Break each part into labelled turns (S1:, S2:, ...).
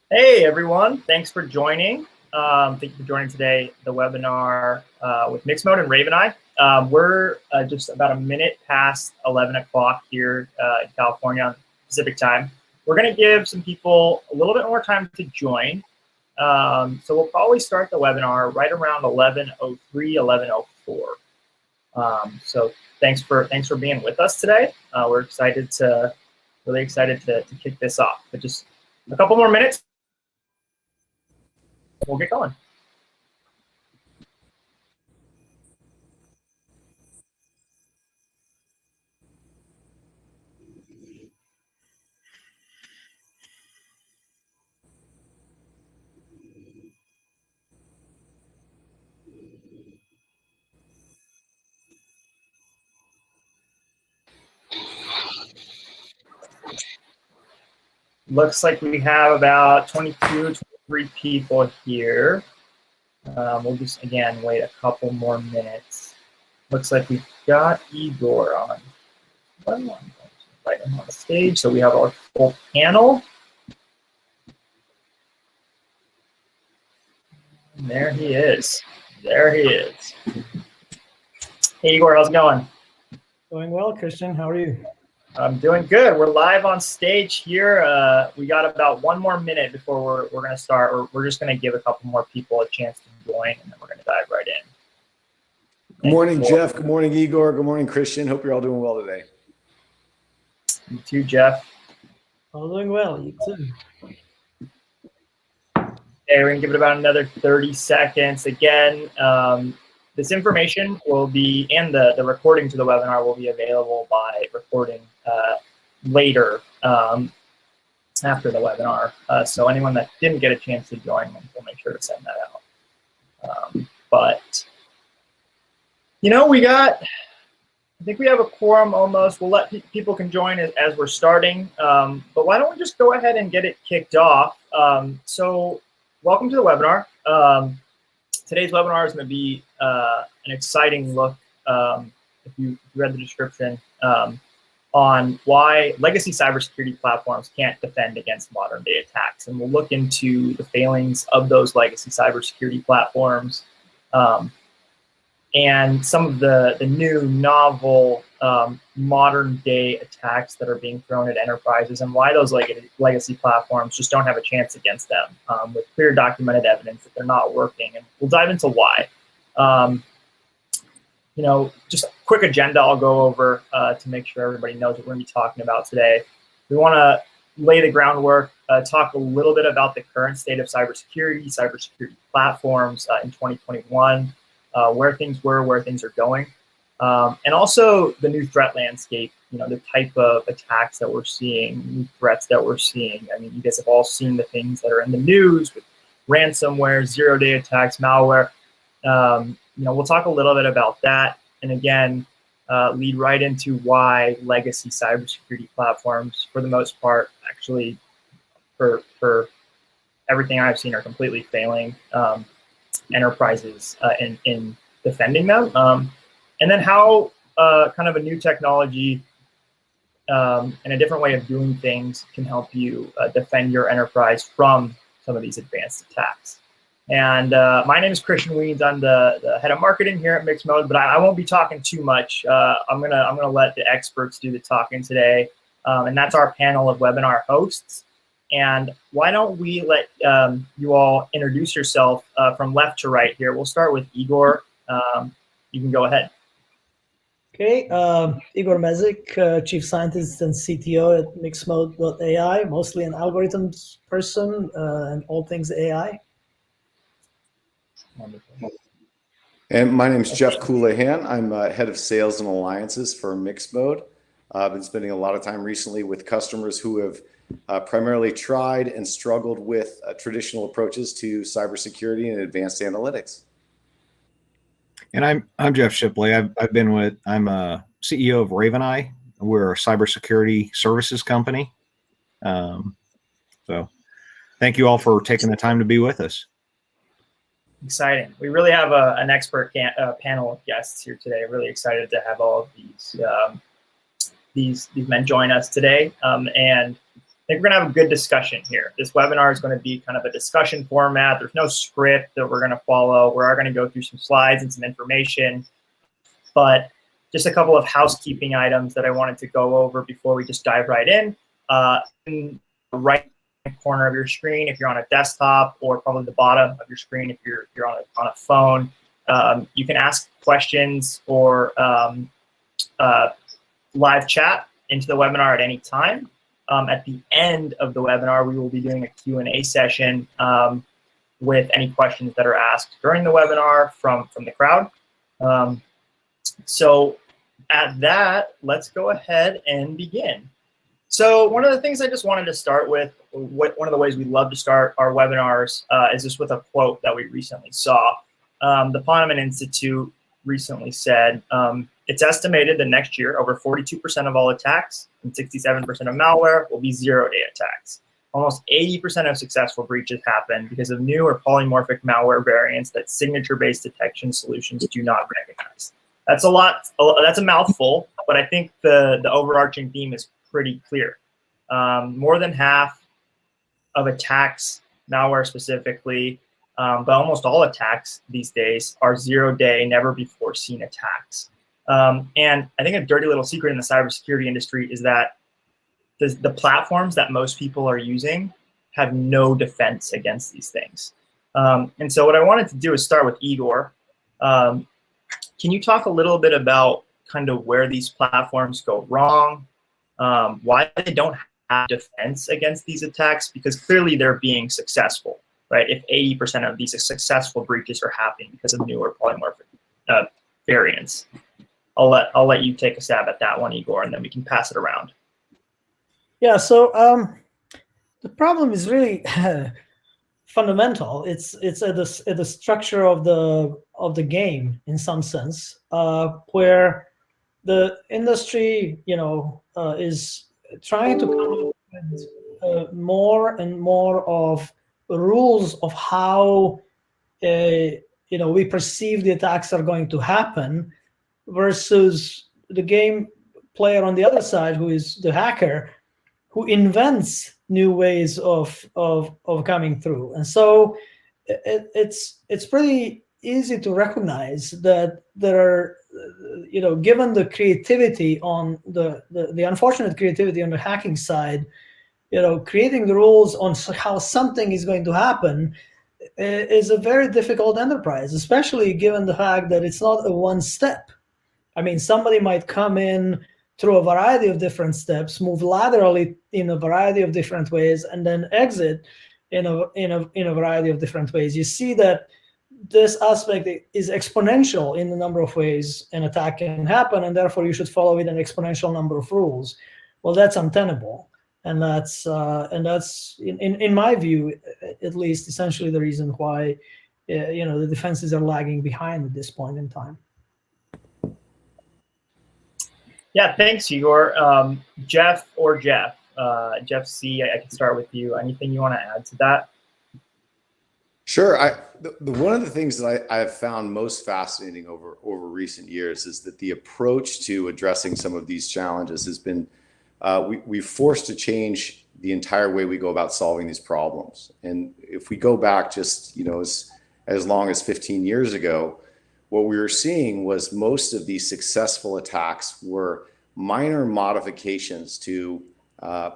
S1: Hey everyone, thanks for joining. Thank you for joining today, the webinar with MixMode and RAVENii. We're just about a minute past 11 o'clock here in California on Pacific time. We're going to give some people a little bit more time to join. So we'll probably start the webinar right around 11:03, 11:04. So thanks for being with us today. We're really excited to kick this off. But just a couple more minutes. We'll get going. Looks like we have about 22, 23 people here. We'll just, again, wait a couple more minutes. Looks like we've got Igor on. I'm going to invite him on the stage so we have our full panel. And there he is. There he is. Hey, Igor, how's it going?
S2: Going well, Christian. How are you?
S1: I'm doing good. We're live on stage here. We got about one more minute before we're going to start. We're just going to give a couple more people a chance to join, and then we're going to dive right in.
S3: Good morning, Jeff. Good morning, Igor. Good morning, Christian. Hope you're all doing well today.
S1: You too, Jeff.
S2: All doing well. You too.
S1: Okay, we're going to give it about another 30 seconds. Again, this information will be, and the recording to the webinar will be available by recording later after the webinar. So anyone that didn't get a chance to join, we'll make sure to send that out. But, you know, I think we have a quorum almost. We'll let people can join as we're starting. But why don't we just go ahead and get it kicked off. So welcome to the webinar. Today's webinar is going to be an exciting look, if you read the description, on why legacy cybersecurity platforms can't defend against modern day attacks. And we'll look into the failings of those legacy cybersecurity platforms and some of the new novel modern day attacks that are being thrown at enterprises and why those legacy platforms just don't have a chance against them with clear documented evidence that they're not working. And we'll dive into why. You know, just a quick agenda I'll go over to make sure everybody knows what we're going to be talking about today. We want to lay the groundwork, talk a little bit about the current state of cybersecurity platforms in 2021, where things were, where things are going, and also the new threat landscape, you know, the type of attacks that we're seeing, new threats that we're seeing. I mean, you guys have all seen the things that are in the news with ransomware, zero-day attacks, malware. You know, we'll talk a little bit about that, and again, lead right into why legacy cybersecurity platforms, for the most part, actually, for everything I've seen, are completely failing enterprises in defending them, and then how kind of a new technology and a different way of doing things can help you defend your enterprise from some of these advanced attacks. And my name is Christian Weeds. I'm the head of marketing here at MixMode, but I won't be talking too much. I'm gonna let the experts do the talking today, and that's our panel of webinar hosts. And why don't we let you all introduce yourself from left to right here. We'll start with Igor. You can go ahead.
S2: Okay, Igor Mezik, Chief Scientist and CTO at MixMode.ai, mostly an algorithms person and all things AI.
S1: Wonderful.
S3: And my name is Jeff Coulihan. I'm head of sales and alliances for MixMode. I've been spending a lot of time recently with customers who have primarily tried and struggled with traditional approaches to cybersecurity and advanced analytics.
S4: And I'm Jeff Shipley. I'm a CEO of RAVENii. We're a cybersecurity services company. So thank you all for taking the time to be with us.
S1: Exciting. We really have an expert panel of guests here today. Really excited to have all of these men join us today. And think we're going to have a good discussion here. This webinar is going to be kind of a discussion format. There's no script that we're going to follow. We are going to go through some slides and some information, but just a couple of housekeeping items that I wanted to go over before we just dive right in. In the right corner of your screen, if you're on a desktop, or probably the bottom of your screen if you're on a phone, you can ask questions or live chat into the webinar at any time. At the end of the webinar, we will be doing a Q&A session with any questions that are asked during the webinar from the crowd. So at that, let's go ahead and begin. So one of the things I just wanted to start with, one of the ways we love to start our webinars is just with a quote that we recently saw. The Ponemon Institute recently said, it's estimated that next year, over 42% of all attacks and 67% of malware will be zero-day attacks. Almost 80% of successful breaches happen because of new or polymorphic malware variants that signature-based detection solutions do not recognize. That's a lot. That's a mouthful, but I think the overarching theme is pretty clear. More than half of attacks, malware specifically, but almost all attacks these days are zero-day, never-before-seen attacks. And I think a dirty little secret in the cybersecurity industry is that the platforms that most people are using have no defense against these things. And so what I wanted to do is start with Igor. Can you talk a little bit about kind of where these platforms go wrong, why they don't have defense against these attacks? Because clearly they're being successful, right? If 80% of these successful breaches are happening because of newer polymorphic variants. I'll let you take a stab at that one, Igor, and then we can pass it around.
S2: Yeah, so the problem is really fundamental. It's at the structure of the game in some sense, where the industry, is trying to come up with more and more of rules of how we perceive the attacks are going to happen, versus the game player on the other side, who is the hacker, who invents new ways of coming through. And so it's pretty easy to recognize that there are, given the creativity on the unfortunate creativity on the hacking side, creating the rules on how something is going to happen is a very difficult enterprise, especially given the fact that it's not a one step. I mean, somebody might come in through a variety of different steps, move laterally in a variety of different ways, and then exit in a variety of different ways. You see that this aspect is exponential in the number of ways an attack can happen, and therefore you should follow it an exponential number of rules. Well, that's untenable, and that's in my view, at least, essentially the reason why the defenses are lagging behind at this point in time.
S1: Yeah, thanks, Igor. Jeff Jeff C., I can start with you. Anything you want to add to that?
S3: Sure. One of the things that I have found most fascinating over recent years is that the approach to addressing some of these challenges has been, we've forced to change the entire way we go about solving these problems. And if we go back just, as long as 15 years ago, what we were seeing was most of these successful attacks were minor modifications to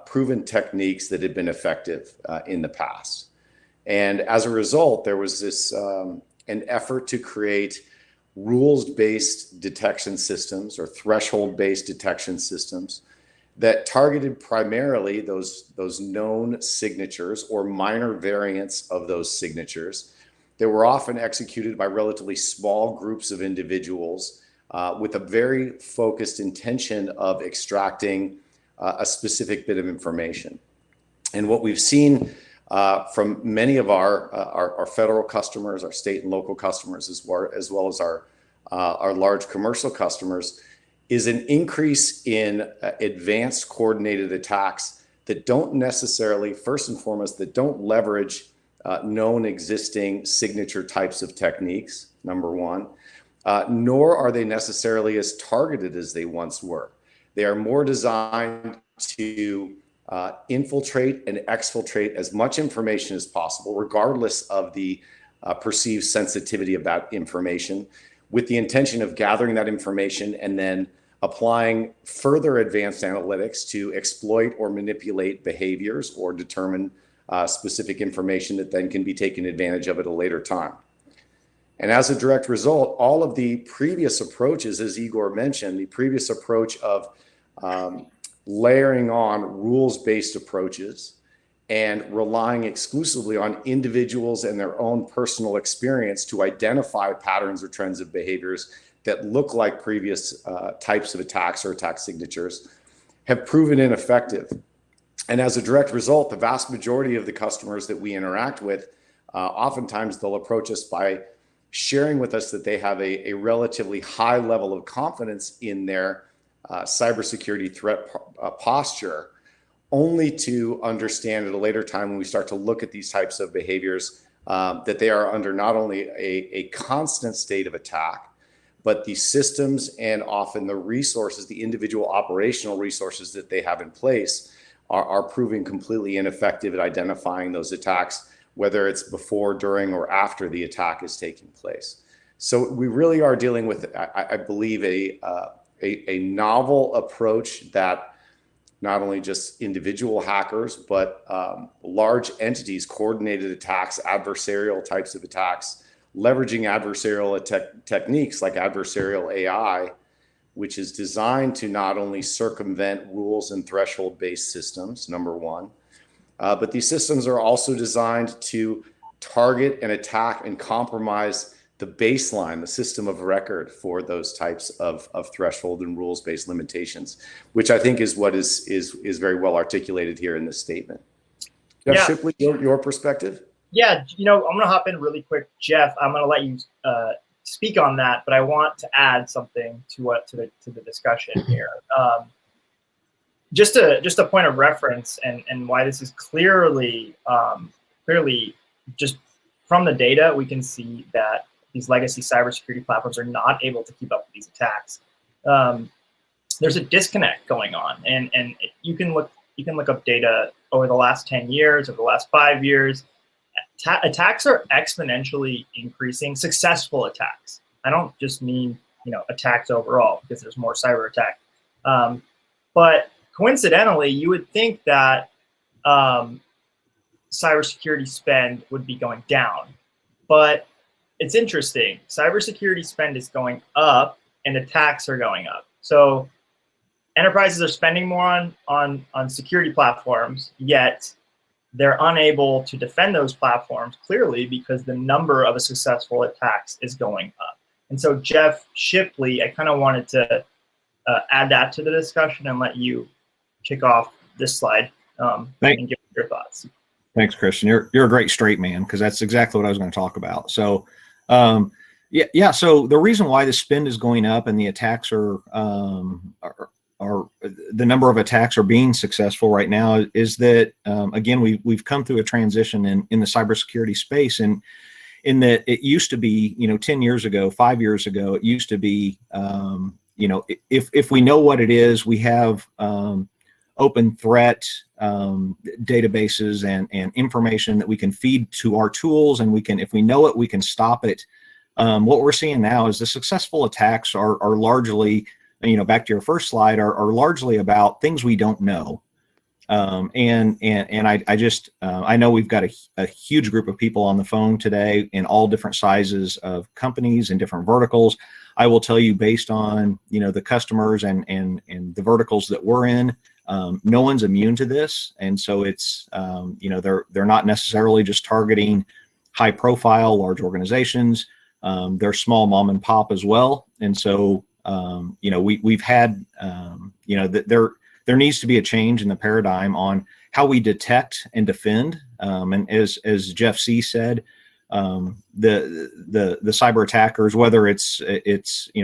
S3: proven techniques that had been effective in the past. And as a result, there was this an effort to create rules-based detection systems or threshold-based detection systems that targeted primarily those known signatures or minor variants of those signatures. They were often executed by relatively small groups of individuals with a very focused intention of extracting a specific bit of information. And what we've seen from many of our federal customers, our state and local customers, as well as our large commercial customers, is an increase in advanced coordinated attacks that don't necessarily, first and foremost, that don't leverage known existing signature types of techniques, number one, nor are they necessarily as targeted as they once were. They are more designed to infiltrate and exfiltrate as much information as possible, regardless of the perceived sensitivity of that information, with the intention of gathering that information and then applying further advanced analytics to exploit or manipulate behaviors or determine specific information that then can be taken advantage of at a later time. And as a direct result, all of the previous approaches, as Igor mentioned, the previous approach of layering on rules-based approaches and relying exclusively on individuals and their own personal experience to identify patterns or trends of behaviors that look like previous types of attacks or attack signatures have proven ineffective. And as a direct result, the vast majority of the customers that we interact with, oftentimes they'll approach us by sharing with us that they have a relatively high level of confidence in their cybersecurity threat posture, only to understand at a later time when we start to look at these types of behaviors that they are under not only a constant state of attack, but the systems and often the resources, the individual operational resources that they have in place are proving completely ineffective at identifying those attacks, whether it's before, during, or after the attack is taking place. So we really are dealing with, I believe, a novel approach that not only just individual hackers, but large entities, coordinated attacks, adversarial types of attacks, leveraging adversarial techniques like adversarial AI, which is designed to not only circumvent rules and threshold-based systems, number one, but these systems are also designed to target and attack and compromise the baseline, the system of record for those types of threshold and rules-based limitations, which I think is what is very well articulated here in this statement. Jeff Shipley, your perspective?
S1: Yeah, I'm going to hop in really quick. Jeff, I'm going to let you speak on that, but I want to add something to the discussion here. Just a point of reference and why this is clearly just from the data, we can see that these legacy cybersecurity platforms are not able to keep up with these attacks. There's a disconnect going on, and you can look up data over the last 10 years, over the last 5 years. Attacks are exponentially increasing. Successful attacks. I don't just mean attacks overall, because there's more cyber attack. But coincidentally, you would think that cybersecurity spend would be going down, but it's interesting. Cybersecurity spend is going up, and attacks are going up. So enterprises are spending more on security platforms, yet they're unable to defend those platforms clearly because the number of successful attacks is going up. And so, Jeff Shipley, I kind of wanted to add that to the discussion and let you kick off this slide and give your thoughts.
S4: Thanks, Christian. You're a great straight man, because that's exactly what I was going to talk about. So, so the reason why the spend is going up and the attacks are the number of attacks are being successful right now is that again we've come through a transition in the cybersecurity space, and in that it used to be 10 years ago, 5 years ago, it used to be if we know what it is, we have open threat databases and information that we can feed to our tools, and we can, if we know it, we can stop it. What we're seeing now is the successful attacks are largely, back to your first slide, are largely about things we don't know. And I know we've got a huge group of people on the phone today in all different sizes of companies and different verticals. I will tell you, based on the customers and the verticals that we're in, no one's immune to this, and so it's they're not necessarily just targeting high profile large organizations. They're small mom and pop as well, and so we've had there needs to be a change in the paradigm on how we detect and defend. And as Jeff C. said, the cyber attackers, whether it's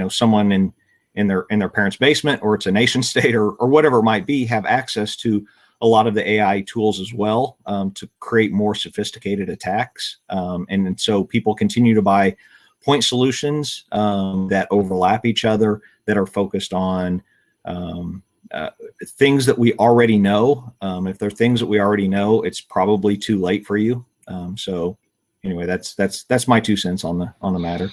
S4: someone in their parents' basement, or it's a nation state, or whatever it might be, have access to a lot of the AI tools as well to create more sophisticated attacks. And so people continue to buy point solutions that overlap each other, that are focused on things that we already know. If they're things that we already know, it's probably too late for you. So anyway, that's my 2 cents on the matter.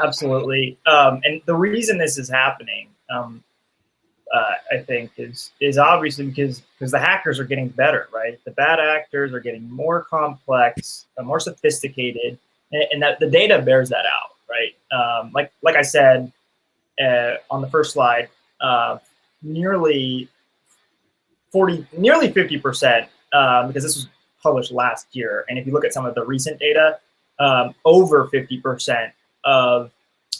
S1: Absolutely. And the reason this is happening, I think, is obviously because the hackers are getting better, right? The bad actors are getting more complex, more sophisticated, and that the data bears that out, right? Like I said on the first slide, nearly 50%, because this was published last year, and if you look at some of the recent data, over 50% of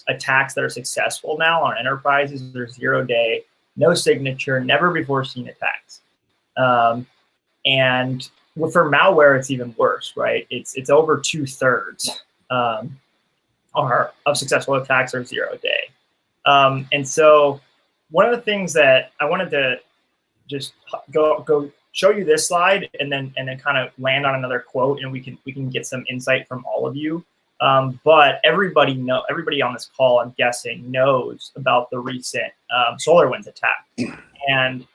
S1: attacks that are successful now on enterprises are 0-day, no signature, never before seen attacks. And for malware, it's even worse, right? It's over 2/3 of successful attacks are 0-day. And so one of the things that I wanted to just go show you this slide and then kind of land on another quote, and we can get some insight from all of you. But everybody on this call, I'm guessing, knows about the recent SolarWinds attack. And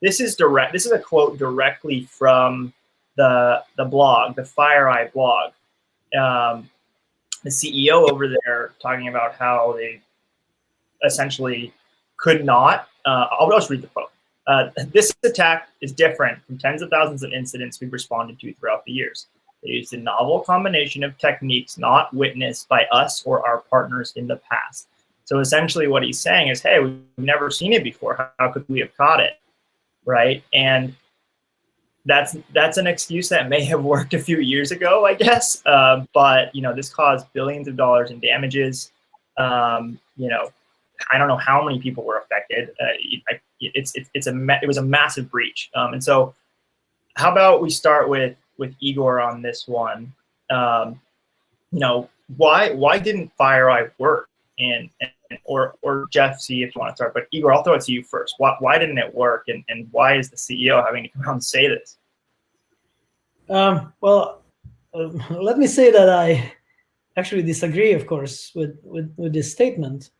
S1: this is a quote directly from the blog, the FireEye blog. The CEO over there talking about how they essentially could not. I'll just read the quote. This attack is different from tens of thousands of incidents we've responded to throughout the years. They used a novel combination of techniques not witnessed by us or our partners in the past. So essentially what he's saying is, hey, we've never seen it before. How could we have caught it, right? And that's an excuse that may have worked a few years ago, I guess. But, this caused billions of dollars in damages. I don't know how many people were affected. It was a massive breach. And so how about we start with Igor on this one? Why didn't FireEye work? Or Jeff, see if you want to start. But Igor, I'll throw it to you first. Why didn't it work? And why is the CEO having to come out and say this?
S2: Let me say that I actually disagree, of course, with this statement.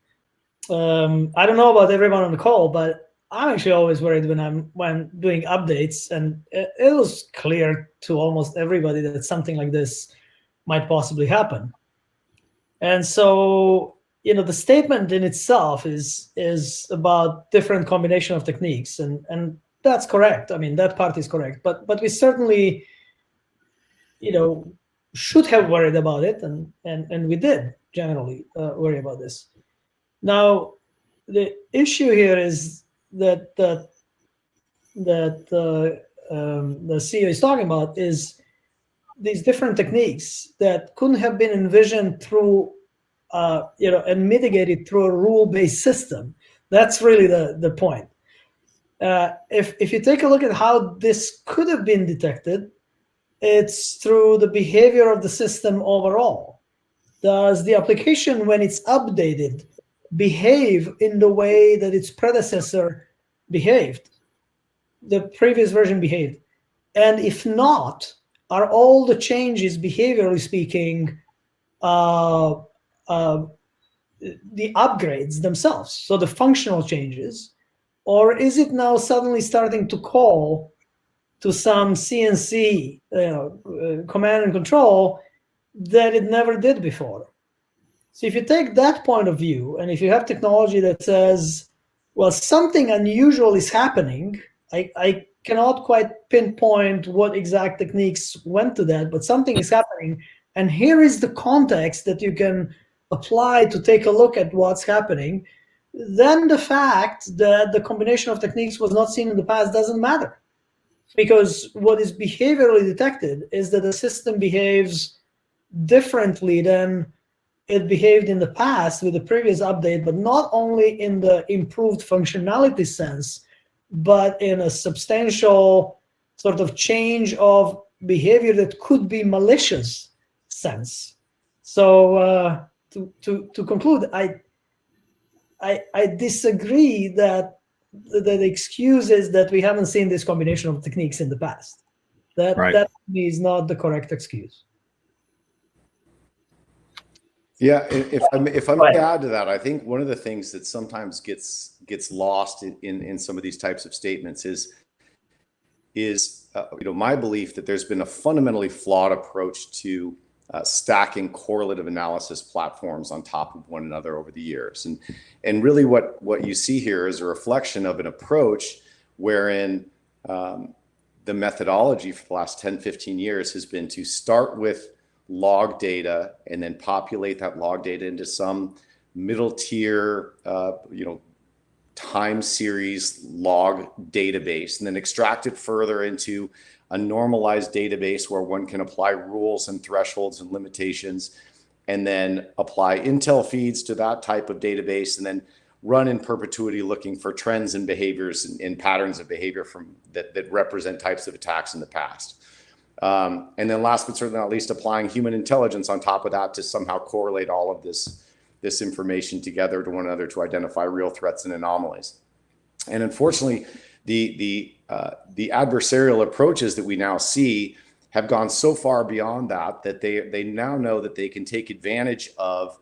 S2: I don't know about everyone on the call, but I'm actually always worried when I'm doing updates, and it was clear to almost everybody that something like this might possibly happen. And so, the statement in itself is about different combination of techniques, and that's correct. I mean, that part is correct. But we certainly, should have worried about it, and we did generally worry about this. Now, the issue here is that the CEO is talking about is these different techniques that couldn't have been envisioned through, and mitigated through a rule-based system. That's really the point. If you take a look at how this could have been detected, it's through the behavior of the system overall. Does the application, when it's updated, behave in the way that its predecessor behaved, the previous version behaved? And if not, are all the changes, behaviorally speaking, the upgrades themselves, so the functional changes? Or is it now suddenly starting to call to some CNC command and control that it never did before? So if you take that point of view, and if you have technology that says, well, something unusual is happening, I cannot quite pinpoint what exact techniques went to that, but something is happening, and here is the context that you can apply to take a look at what's happening, then the fact that the combination of techniques was not seen in the past doesn't matter. Because what is behaviorally detected is that the system behaves differently than it behaved in the past with the previous update, but not only in the improved functionality sense, but in a substantial sort of change of behavior that could be malicious sense. So to conclude, I disagree that the excuse is that we haven't seen this combination of techniques in the past. That is not the correct excuse.
S3: Yeah, if I may
S1: Go ahead.
S3: add to that, I think one of the things that sometimes gets lost in some of these types of statements is my belief that there's been a fundamentally flawed approach to stacking correlative analysis platforms on top of one another over the years, and really what you see here is a reflection of an approach wherein the methodology for the last 10-15 years has been to start with log data and then populate that log data into some middle tier time series log database, and then extract it further into a normalized database where one can apply rules and thresholds and limitations, and then apply intel feeds to that type of database, and then run in perpetuity looking for trends and behaviors and patterns of behavior from that represent types of attacks in the past. And then last but certainly not least, applying human intelligence on top of that to somehow correlate all of this information together to one another to identify real threats and anomalies. And unfortunately, the adversarial approaches that we now see have gone so far beyond that they now know that they can take advantage of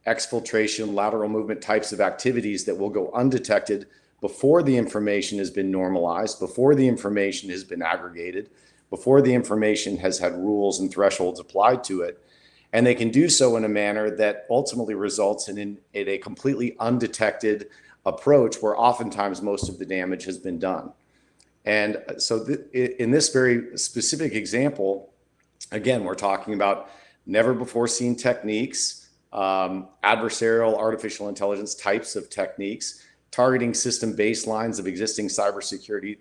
S3: exfiltration, lateral movement types of activities that will go undetected before the information has been normalized, before the information has been aggregated, before the information has had rules and thresholds applied to it. And they can do so in a manner that ultimately results in a completely undetected approach where oftentimes most of the damage has been done. And so in this very specific example, again, we're talking about never before seen techniques, adversarial artificial intelligence types of techniques, targeting system baselines of existing cybersecurity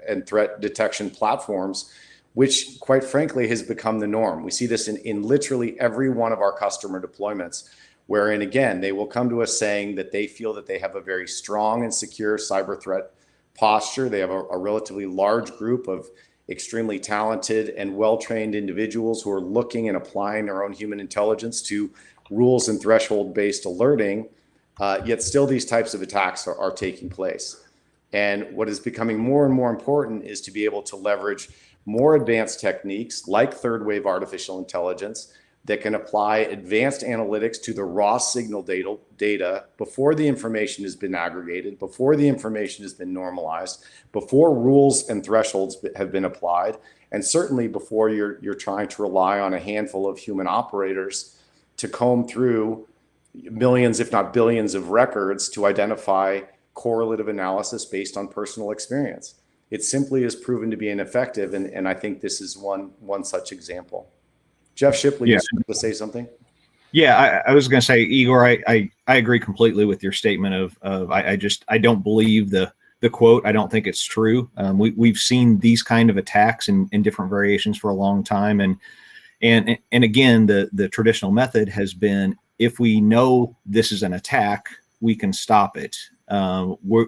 S3: and threat detection platforms, which quite frankly has become the norm. We see this in literally every one of our customer deployments, wherein again, they will come to us saying that they feel that they have a very strong and secure cyber threat posture. They have a relatively large group of extremely talented and well-trained individuals who are looking and applying their own human intelligence to rules and threshold-based alerting, yet still these types of attacks are taking place. And what is becoming more and more important is to be able to leverage more advanced techniques like third wave artificial intelligence that can apply advanced analytics to the raw signal data before the information has been aggregated, before the information has been normalized, before rules and thresholds have been applied, and certainly before you're trying to rely on a handful of human operators to comb through millions, if not billions, of records to identify correlative analysis based on personal experience. It simply has proven to be ineffective, and I think this is one such example. Jeff Shipley, you wanted to say something?
S4: Yeah, I was going to say, Igor, I agree completely with your statement of I don't believe the quote. I don't think it's true. We've seen these kind of attacks in different variations for a long time, and again, the traditional method has been, if we know this is an attack, we can stop it. We're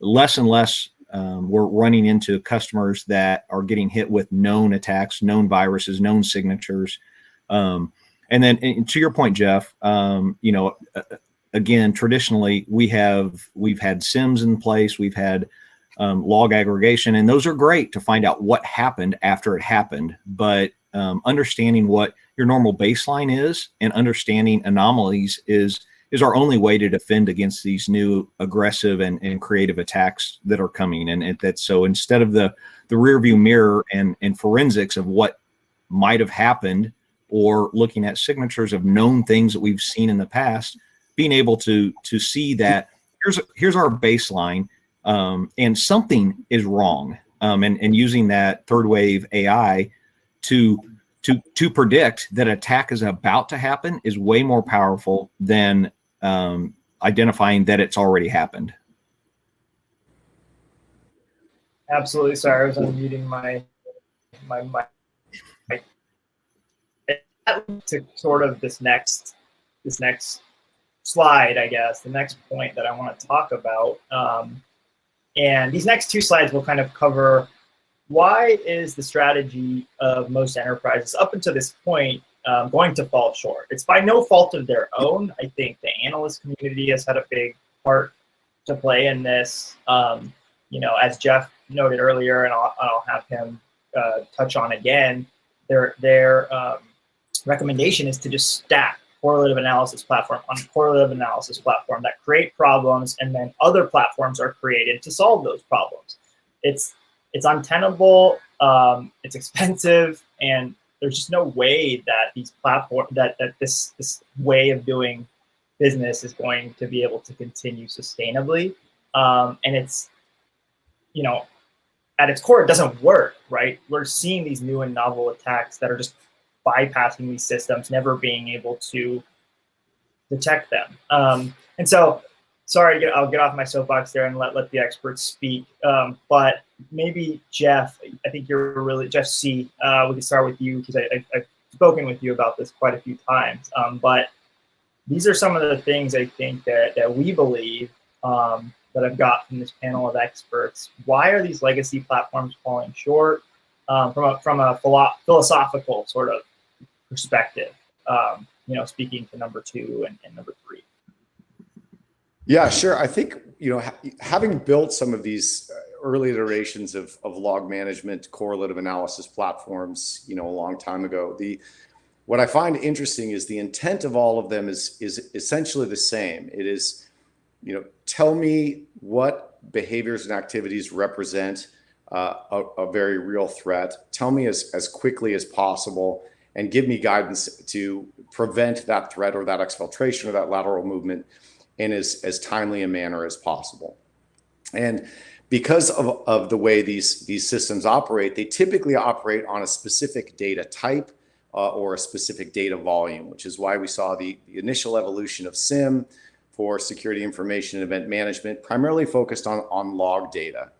S4: less and less. We're running into customers that are getting hit with known attacks, known viruses, known signatures. And then to your point, Jeff, again, traditionally we've had SIMs in place, we've had log aggregation, and those are great to find out what happened after it happened. But understanding what your normal baseline is and understanding anomalies is our only way to defend against these new aggressive and creative attacks that are coming. And that's so instead of the rear view mirror and forensics of what might have happened, or looking at signatures of known things that we've seen in the past, being able to see that here's our baseline, and something is wrong, and using that third wave AI to predict that attack is about to happen is way more powerful than identifying that it's already happened.
S1: Absolutely. Sorry, I was unmuting my to sort of this next slide, I guess, the next point that I want to talk about. And these next two slides will kind of cover why is the strategy of most enterprises up until this point going to fall short. It's by no fault of their own. I think the analyst community has had a big part to play in this. As Jeff noted earlier, and I'll have him touch on again, their recommendation is to just stack correlative analysis platform on correlative analysis platform that create problems, and then other platforms are created to solve those problems. It's untenable, it's expensive, and there's just no way that these platform that this way of doing business is going to be able to continue sustainably. And it's, you know, at its core, it doesn't work, right? We're seeing these new and novel attacks that are just bypassing these systems, never being able to detect them. And so, sorry, I'll get off my soapbox there and let the experts speak. But maybe Jeff, I think you're really, Jeff C., we can start with you because I've spoken with you about this quite a few times. But these are some of the things I think that we believe that I've got from this panel of experts. Why are these legacy platforms falling short from a philosophical sort of perspective? You know, speaking to number 2 and number 3.
S3: Yeah, sure. I think, you know, having built some of these early iterations of log management correlative analysis platforms, you know, a long time ago, what I find interesting is the intent of all of them is essentially the same. It is, you know, tell me what behaviors and activities represent a very real threat. Tell me as quickly as possible, and give me guidance to prevent that threat or that exfiltration or that lateral movement in as timely a manner as possible. And because of the way these systems operate, they typically operate on a specific data type or a specific data volume, which is why we saw the initial evolution of SIM for security information and event management, primarily focused on log data.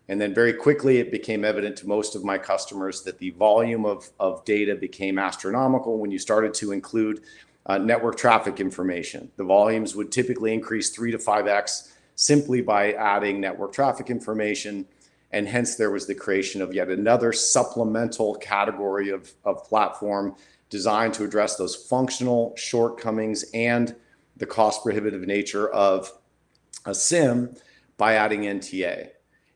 S3: And then very quickly, it became evident to most of my customers that the volume of data became astronomical when you started to include network traffic information. The volumes would typically increase 3 to 5x simply by adding network traffic information. And hence there was the creation of yet another supplemental category of platform designed to address those functional shortcomings and the cost prohibitive nature of a SIM by adding NTA.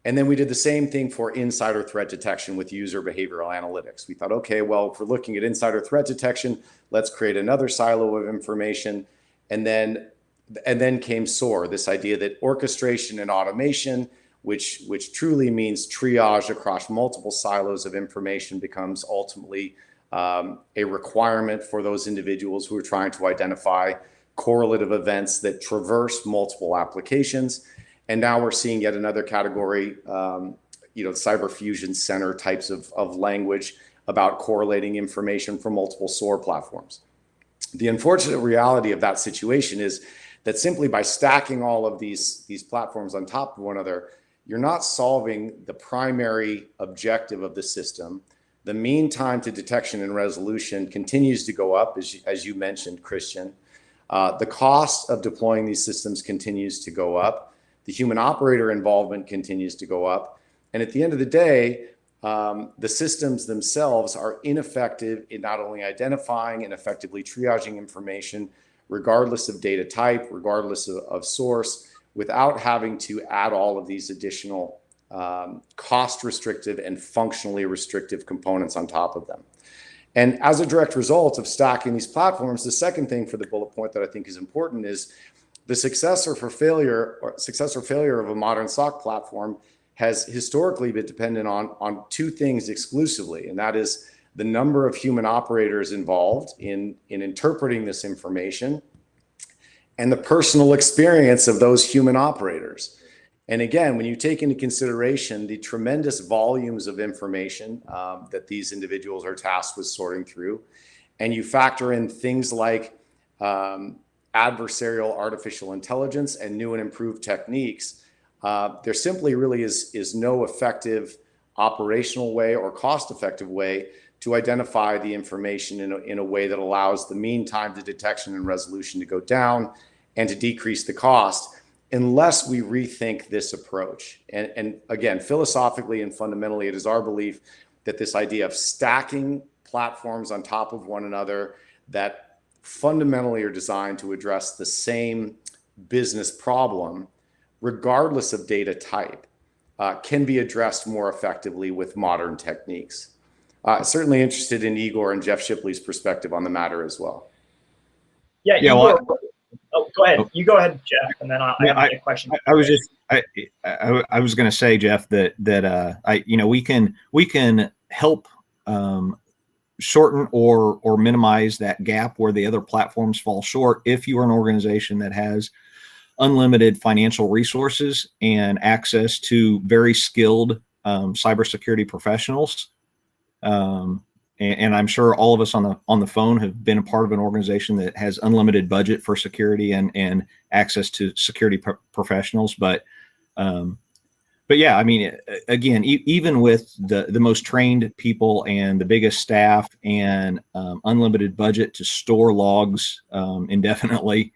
S3: And then we did the same thing for insider threat detection with user behavioral analytics. We thought, okay, well, if we're looking at insider threat detection, let's create another silo of information. And then came SOAR, this idea that orchestration and automation, which truly means triage across multiple silos of information, becomes ultimately a requirement for those individuals who are trying to identify correlative events that traverse multiple applications. And now we're seeing yet another category, you know, cyber fusion center types of language about correlating information from multiple SOAR platforms. The unfortunate reality of that situation is that simply by stacking all of these platforms on top of one another, you're not solving the primary objective of the system. The mean time to detection and resolution continues to go up, as you mentioned, Christian. The cost of deploying these systems continues to go up. The human operator involvement continues to go up. And at the end of the day, the systems themselves are ineffective in not only identifying and effectively triaging information, regardless of data type, regardless of source, without having to add all of these additional cost restrictive and functionally restrictive components on top of them. And as a direct result of stacking these platforms, the second thing for the bullet point that I think is important is the success or failure of a modern SOC platform has historically been dependent on two things exclusively, and that is the number of human operators involved in interpreting this information and the personal experience of those human operators. And again, when you take into consideration the tremendous volumes of information that these individuals are tasked with sorting through, and you factor in things like adversarial artificial intelligence and new and improved techniques, there simply really is no effective operational way or cost-effective way to identify the information in a way that allows the mean time to detection and resolution to go down and to decrease the cost, unless we rethink this approach. And again, philosophically and fundamentally, it is our belief that this idea of stacking platforms on top of one another that fundamentally are designed to address the same business problem, regardless of data type, can be addressed more effectively with modern techniques. Certainly interested in Igor and Jeff Shipley's perspective on the matter as well.
S1: Yeah,
S4: Yeah,
S1: Igor,
S4: well,
S1: go ahead.
S4: oh.
S1: You go ahead, Jeff, and then I have a question.
S4: I was going to say, Jeff, that we can help shorten or minimize that gap where the other platforms fall short if you are an organization that has unlimited financial resources and access to very skilled cybersecurity professionals. And I'm sure all of us on the phone have been a part of an organization that has unlimited budget for security and access to security professionals. But yeah, I mean, again, even with the most trained people and the biggest staff and unlimited budget to store logs indefinitely,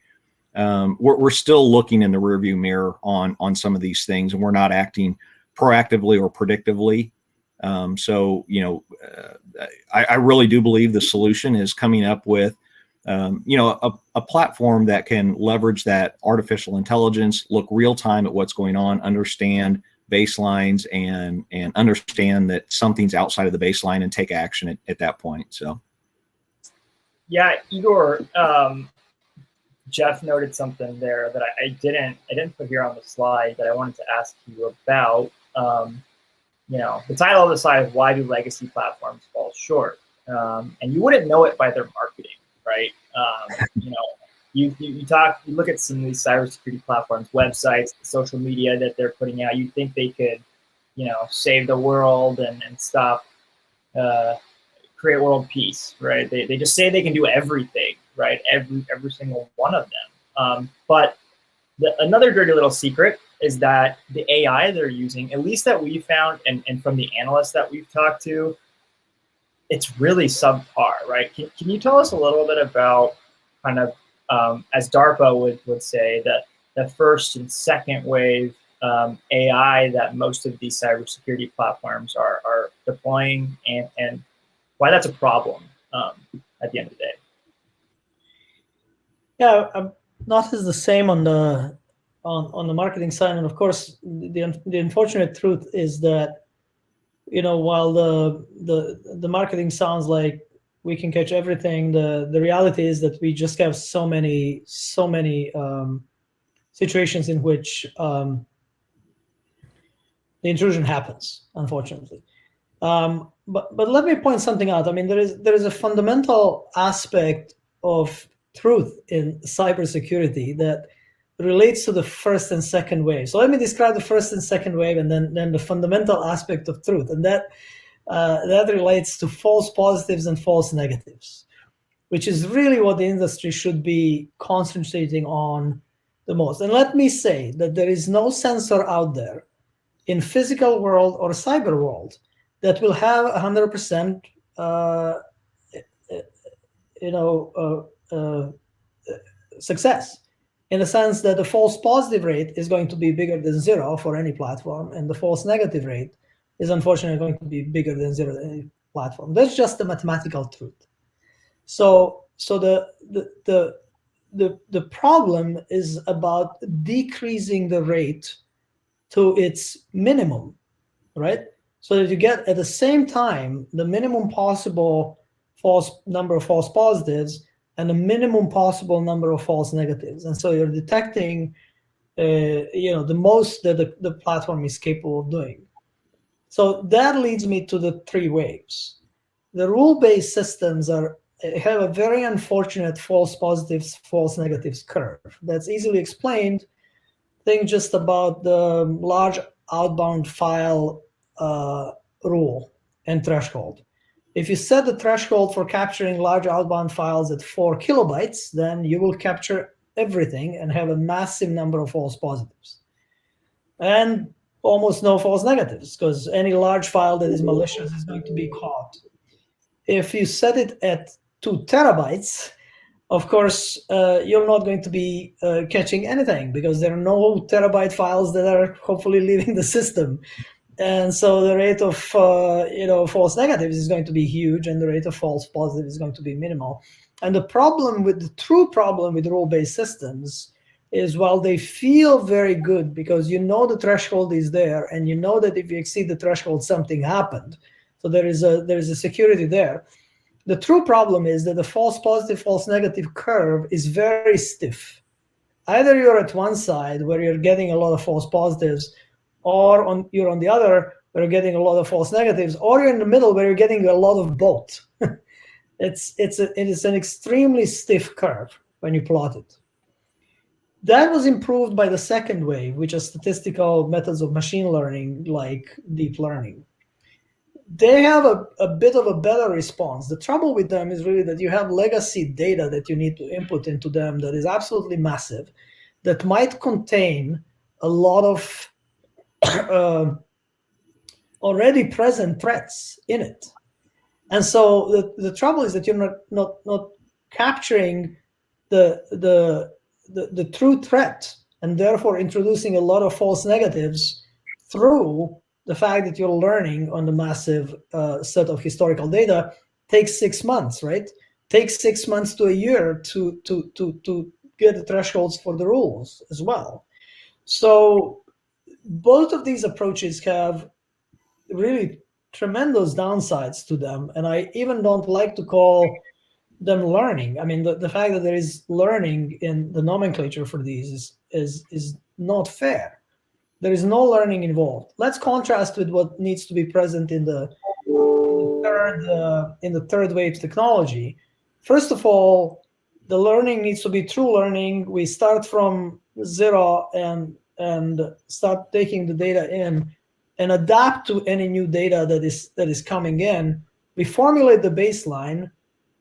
S4: we're still looking in the rearview mirror on some of these things, and we're not acting proactively or predictively. So, I really do believe the solution is coming up with, a platform that can leverage that artificial intelligence, look real time at what's going on, understand baselines, and understand that something's outside of the baseline and take action at that point. So,
S1: yeah, Igor, Jeff noted something there that I didn't put here on the slide that I wanted to ask you about. The title of the slide is "Why Do Legacy Platforms Fall Short?" And you wouldn't know it by their marketing, right? You look at some of these cybersecurity platforms, websites, social media that they're putting out. You think they could, save the world and stop, create world peace, right? They just say they can do everything, right? Every single one of them. But another dirty little secret is that the AI they're using, at least that we found, and from the analysts that we've talked to, it's really subpar, right? Can you tell us a little bit about kind of, as DARPA would say, that the first and second wave AI that most of these cybersecurity platforms are deploying, and why that's a problem at the end of the day?
S2: Yeah, not as the same on the marketing side, and of course, the unfortunate truth is that, while the marketing sounds like we can catch everything, the reality is that we just have so many situations in which the intrusion happens, unfortunately. But let me point something out. I mean, there is a fundamental aspect of truth in cybersecurity that relates to the first and second wave. So let me describe the first and second wave, and then the fundamental aspect of truth, and that relates to false positives and false negatives, which is really what the industry should be concentrating on the most. And let me say that there is no sensor out there in physical world or cyber world that will have 100% success, in the sense that the false positive rate is going to be bigger than 0 for any platform, and the false negative rate is unfortunately going to be bigger than 0 in any platform. That's just the mathematical truth. So the problem is about decreasing the rate to its minimum, right? So that you get at the same time the minimum possible number of false positives and the minimum possible number of false negatives. And so you're detecting, the most that the platform is capable of doing. So that leads me to the 3 waves. The rule-based systems have a very unfortunate false positives, false negatives curve. That's easily explained. Think just about the large outbound file rule and threshold. If you set the threshold for capturing large outbound files at 4 kilobytes, then you will capture everything and have a massive number of false positives. And almost no false negatives, because any large file that is malicious is going to be caught. If you set it at 2 terabytes, of course, you're not going to be catching anything, because there are no terabyte files that are hopefully leaving the system. And so the rate of false negatives is going to be huge, and the rate of false positive is going to be minimal. And the true problem with rule-based systems is, while they feel very good because the threshold is there, and you know that if you exceed the threshold, something happened, So there is a security there. The true problem is that the false positive, false negative curve is very stiff. Either you're at one side where you're getting a lot of false positives, or you're on the other where you're getting a lot of false negatives, or you're in the middle where you're getting a lot of both. It is an extremely stiff curve when you plot it. That was improved by the second wave, which is statistical methods of machine learning like deep learning. They have a bit of a better response. The trouble with them is really that you have legacy data that you need to input into them that is absolutely massive, that might contain a lot of already present threats in it. And so the trouble is that you're not capturing the true threat, and therefore introducing a lot of false negatives through the fact that you're learning on the massive set of historical data. Takes 6 months, right? Takes 6 months to a year to get the thresholds for the rules as well. So both of these approaches have really tremendous downsides to them, and I even don't like to call them learning. I mean, the fact that there is learning in the nomenclature for these is not fair. There is no learning involved. Let's contrast with what needs to be present in the third wave technology. First of all, the learning needs to be true learning. We start from zero and start taking the data in and adapt to any new data that is coming in. We formulate the baseline.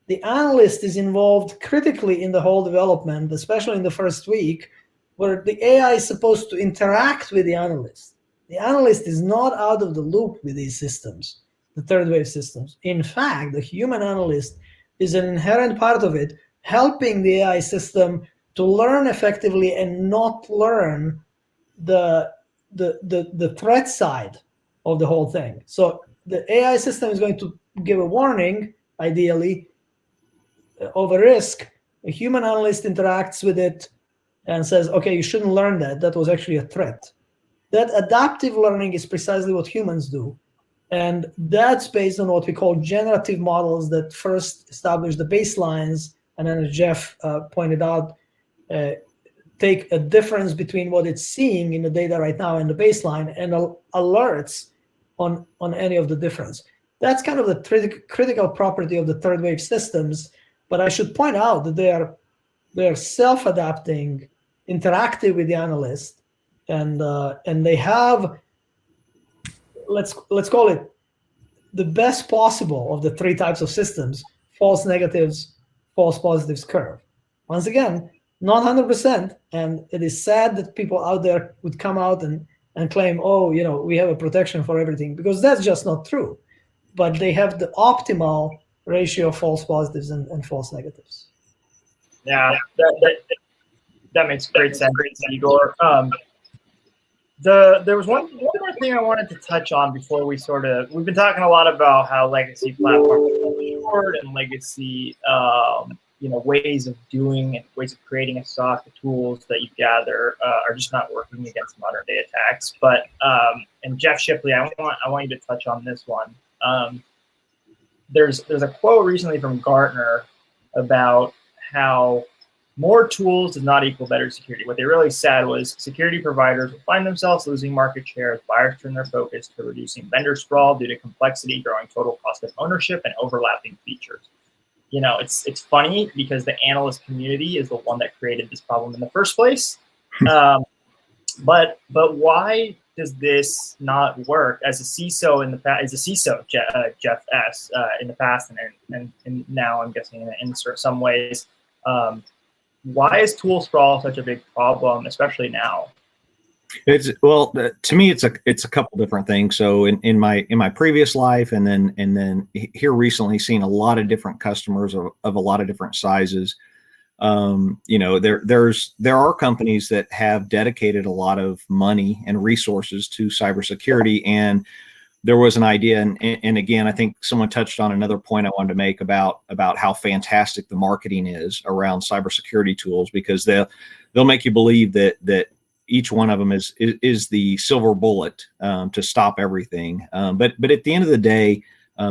S2: The analyst is involved critically in the whole development, especially in the first week, where the AI is supposed to interact with the analyst. The analyst is not out of the loop with these systems, the third wave systems. In fact, the human analyst is an inherent part of it, helping the AI system to learn effectively and not learn the threat side of the whole thing. So the AI system is going to give a warning, ideally, of a risk. A human analyst interacts with it and says, okay, you shouldn't learn that. That was actually a threat. That adaptive learning is precisely what humans do. And that's based on what we call generative models that first establish the baselines, and then, as Jeff pointed out, take a difference between what it's seeing in the data right now and the baseline, and alerts on any of the difference. That's kind of the critical property of the third wave systems. But I should point out that they are self-adapting, interactive with the analyst, and they have, let's call it, the best possible of the three types of systems: false negatives, false positives curve. Once again, not 100%, and it is sad that people out there would come out and claim, oh, we have a protection for everything, because that's just not true. But they have the optimal ratio of false positives and false negatives.
S1: Yeah, that makes great sense, Igor. There was one more thing I wanted to touch on before we've been talking a lot about how legacy platforms are short and legacy, ways of doing and ways of creating a stock, the tools that you gather are just not working against modern day attacks. But and Jeff Shipley, I want you to touch on this one. There's a quote recently from Gartner about how more tools does not equal better security. What they really said was security providers will find themselves losing market share as buyers turn their focus to reducing vendor sprawl due to complexity, growing total cost of ownership, and overlapping features. It's funny because the analyst community is the one that created this problem in the first place. But why does this not work? As a CISO in the past, Jeff S. In the past, and now I'm guessing in some ways, why is tool sprawl such a big problem, especially now?
S4: To me, it's a couple different things. So in my previous life, and then here recently, seeing a lot of different customers of a lot of different sizes. There are companies that have dedicated a lot of money and resources to cybersecurity, and there was an idea, and again, I think someone touched on another point I wanted to make about how fantastic the marketing is around cybersecurity tools, because they'll make you believe that each one of them is the silver bullet to stop everything. But at the end of the day,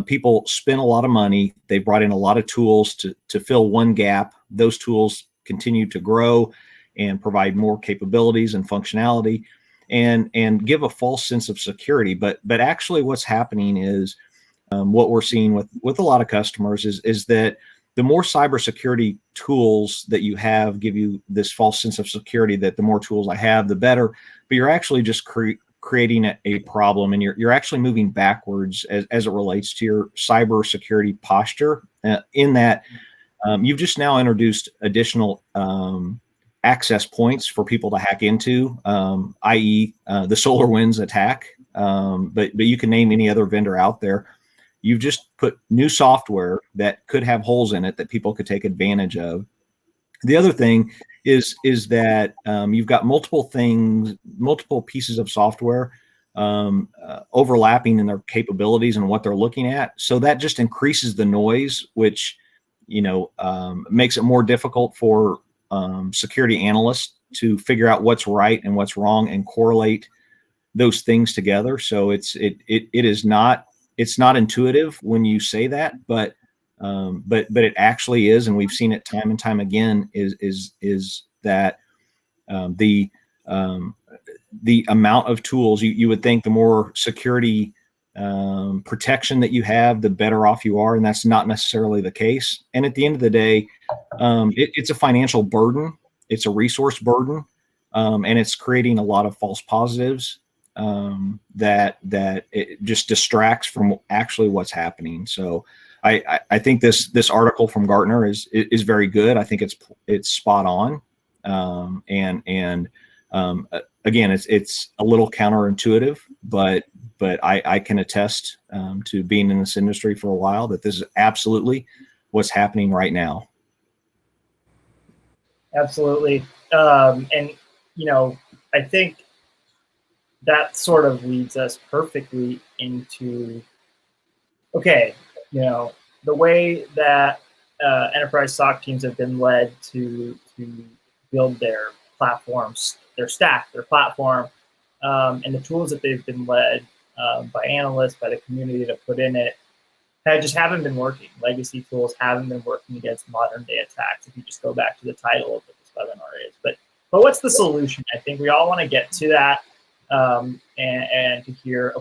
S4: people spend a lot of money. They brought in a lot of tools to fill one gap. Those tools continue to grow and provide more capabilities and functionality, and give a false sense of security. But actually, what's happening is what we're seeing with a lot of customers is that the more cybersecurity tools that you have give you this false sense of security, that the more tools I have, the better. But you're actually just creating a problem, and you're actually moving backwards as it relates to your cybersecurity posture. In that, you've just now introduced additional access points for people to hack into, i.e., the SolarWinds attack. But you can name any other vendor out there. You've just put new software that could have holes in it that people could take advantage of. The other thing is that you've got multiple pieces of software overlapping in their capabilities and what they're looking at. So that just increases the noise, which makes it more difficult for security analysts to figure out what's right and what's wrong and correlate those things together. So it's not intuitive when you say that, but it actually is, and we've seen it time and time again. Is that the amount of tools you would think the more security protection that you have, the better off you are, and that's not necessarily the case. And at the end of the day, it's a financial burden, it's a resource burden, and it's creating a lot of false positives that it just distracts from actually what's happening. So I think this article from Gartner is very good. I think it's spot on. Again, it's a little counterintuitive, but I can attest to being in this industry for a while that this is absolutely what's happening right now.
S1: Absolutely. I think that sort of leads us perfectly into, the way that enterprise SOC teams have been led to build their platforms, their stack, their platform, and the tools that they've been led by analysts, by the community to put in it, haven't been working. Legacy tools haven't been working against modern day attacks, if you just go back to the title of what this webinar is. But what's the solution? I think we all want to get to that. And to hear,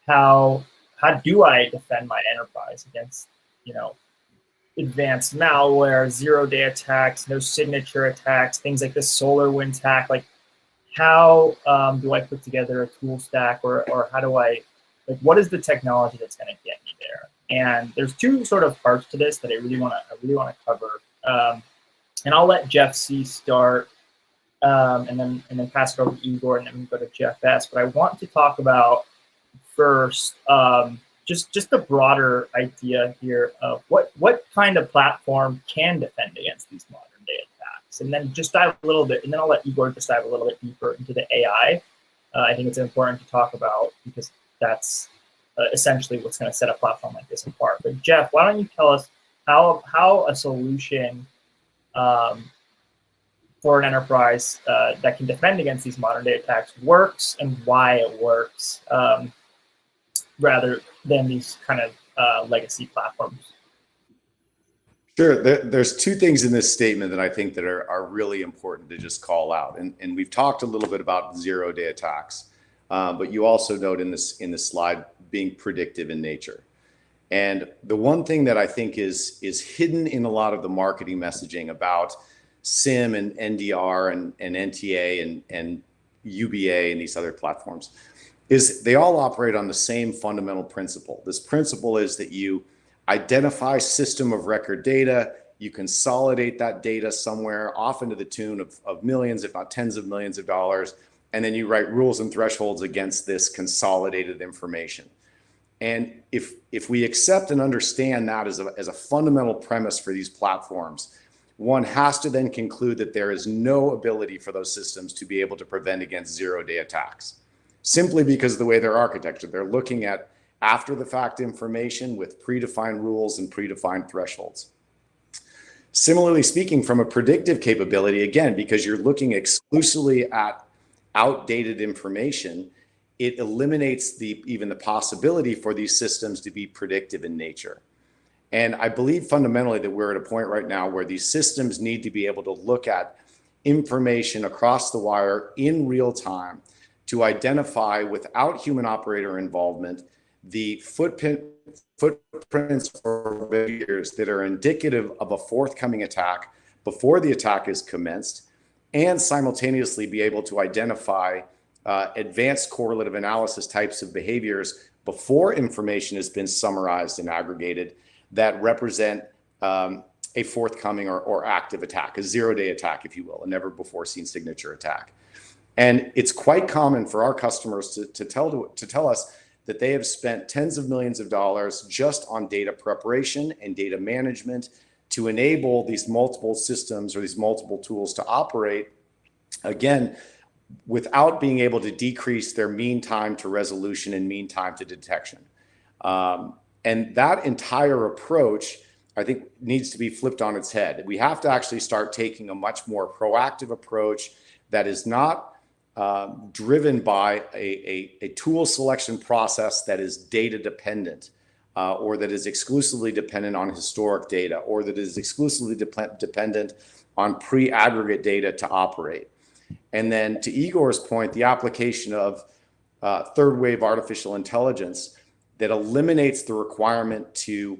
S1: how do I defend my enterprise against, advanced malware, zero-day attacks, no signature attacks, things like the SolarWinds attack? Like, how do I put together a tool stack, or how do I, what is the technology that's going to get me there? And there's two sort of parts to this that I really want to cover. And I'll let Jeff C start. And then pass it over to Igor, and then we go to Jeff S. But I want to talk about first just the broader idea here of what kind of platform can defend against these modern day attacks, and then just dive a little bit, and then I'll let Igor just dive a little bit deeper into the AI. I think it's important to talk about because that's essentially what's going to set a platform like this apart. But Jeff, why don't you tell us how a solution for an enterprise that can defend against these modern day attacks works, and why it works, rather than these kind of legacy platforms?
S3: Sure. There's two things in this statement that I think that are really important to just call out. And we've talked a little bit about zero-day attacks, but you also note in this slide being predictive in nature. And the one thing that I think is hidden in a lot of the marketing messaging about SIM and NDR and NTA and UBA and these other platforms is they all operate on the same fundamental principle. This principle is that you identify system of record data, you consolidate that data somewhere, often to the tune of millions, if not tens of millions of dollars, and then you write rules and thresholds against this consolidated information. And if we accept and understand that as a fundamental premise for these platforms, one has to then conclude that there is no ability for those systems to be able to prevent against zero-day attacks, simply because of the way they're architected. They're looking at after-the-fact information with predefined rules and predefined thresholds. Similarly speaking, from a predictive capability, again, because you're looking exclusively at outdated information, it eliminates even the possibility for these systems to be predictive in nature. And I believe fundamentally that we're at a point right now where these systems need to be able to look at information across the wire in real time to identify, without human operator involvement, the footprints or behaviors that are indicative of a forthcoming attack before the attack is commenced, and simultaneously be able to identify advanced correlative analysis types of behaviors before information has been summarized and aggregated that represent a forthcoming or active attack, a zero-day attack, if you will, a never before seen signature attack. And it's quite common for our customers to tell us that they have spent tens of millions of dollars just on data preparation and data management to enable these multiple systems or these multiple tools to operate, again, without being able to decrease their mean time to resolution and mean time to detection. And that entire approach, I think, needs to be flipped on its head. We have to actually start taking a much more proactive approach that is not driven by a tool selection process that is data dependent, or that is exclusively dependent on historic data, or that is exclusively dependent on pre-aggregate data to operate. And then to Igor's point, the application of third wave artificial intelligence that eliminates the requirement to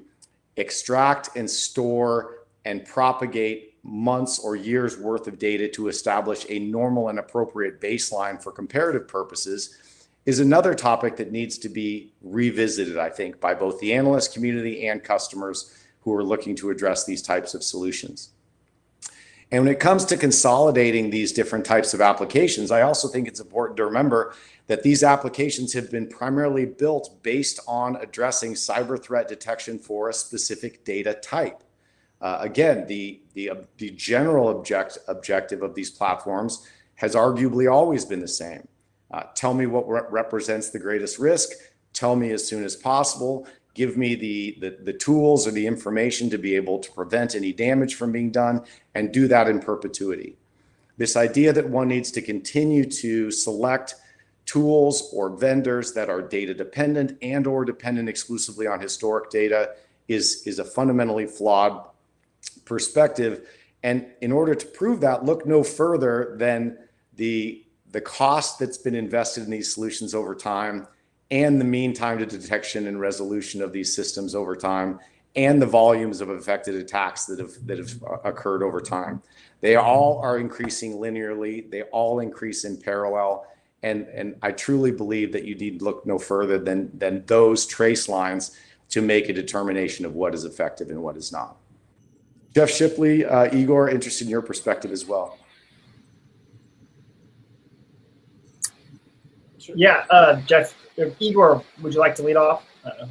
S3: extract and store and propagate months or years worth of data to establish a normal and appropriate baseline for comparative purposes is another topic that needs to be revisited, I think, by both the analyst community and customers who are looking to address these types of solutions. And when it comes to consolidating these different types of applications, I also think it's important to remember that these applications have been primarily built based on addressing cyber threat detection for a specific data type. Again, the general objective of these platforms has arguably always been the same. Tell me what represents the greatest risk. Tell me as soon as possible. Give me the tools or the information to be able to prevent any damage from being done, and do that in perpetuity. This idea that one needs to continue to select tools or vendors that are data dependent and or dependent exclusively on historic data is a fundamentally flawed perspective. And in order to prove that, look no further than the cost that's been invested in these solutions over time, and the mean time to detection and resolution of these systems over time, and the volumes of affected attacks that have occurred over time. They all are increasing linearly. They all increase in parallel. And I truly believe that you need to look no further than those trace lines to make a determination of what is effective and what is not. Jeff Shipley, Igor, interested in your perspective as well.
S1: Yeah, Jeff, Igor, would you like to lead off?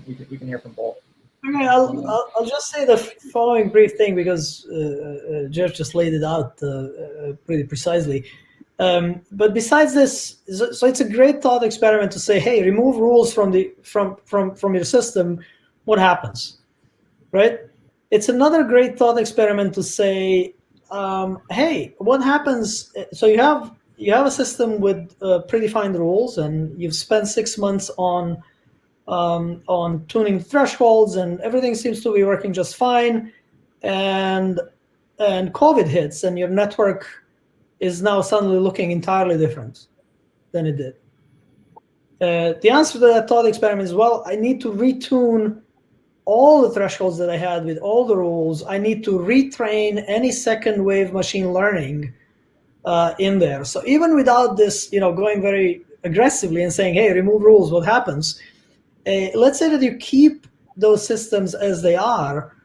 S1: We can hear from both.
S2: Okay, I'll just say the following brief thing, because Jeff just laid it out pretty precisely. But besides this, so it's a great thought experiment to say, hey, remove rules from your system. What happens, right? It's another great thought experiment to say, hey, what happens? So you have a system with predefined rules, and you've spent 6 months on tuning thresholds, and everything seems to be working just fine. And COVID hits, and your network is now suddenly looking entirely different than it did. The answer to that thought experiment is, well, I need to retune all the thresholds that I had with all the rules. I need to retrain any second wave machine learning in there. So even without this, going very aggressively and saying, hey, remove rules, what happens? Let's say that you keep those systems as they are,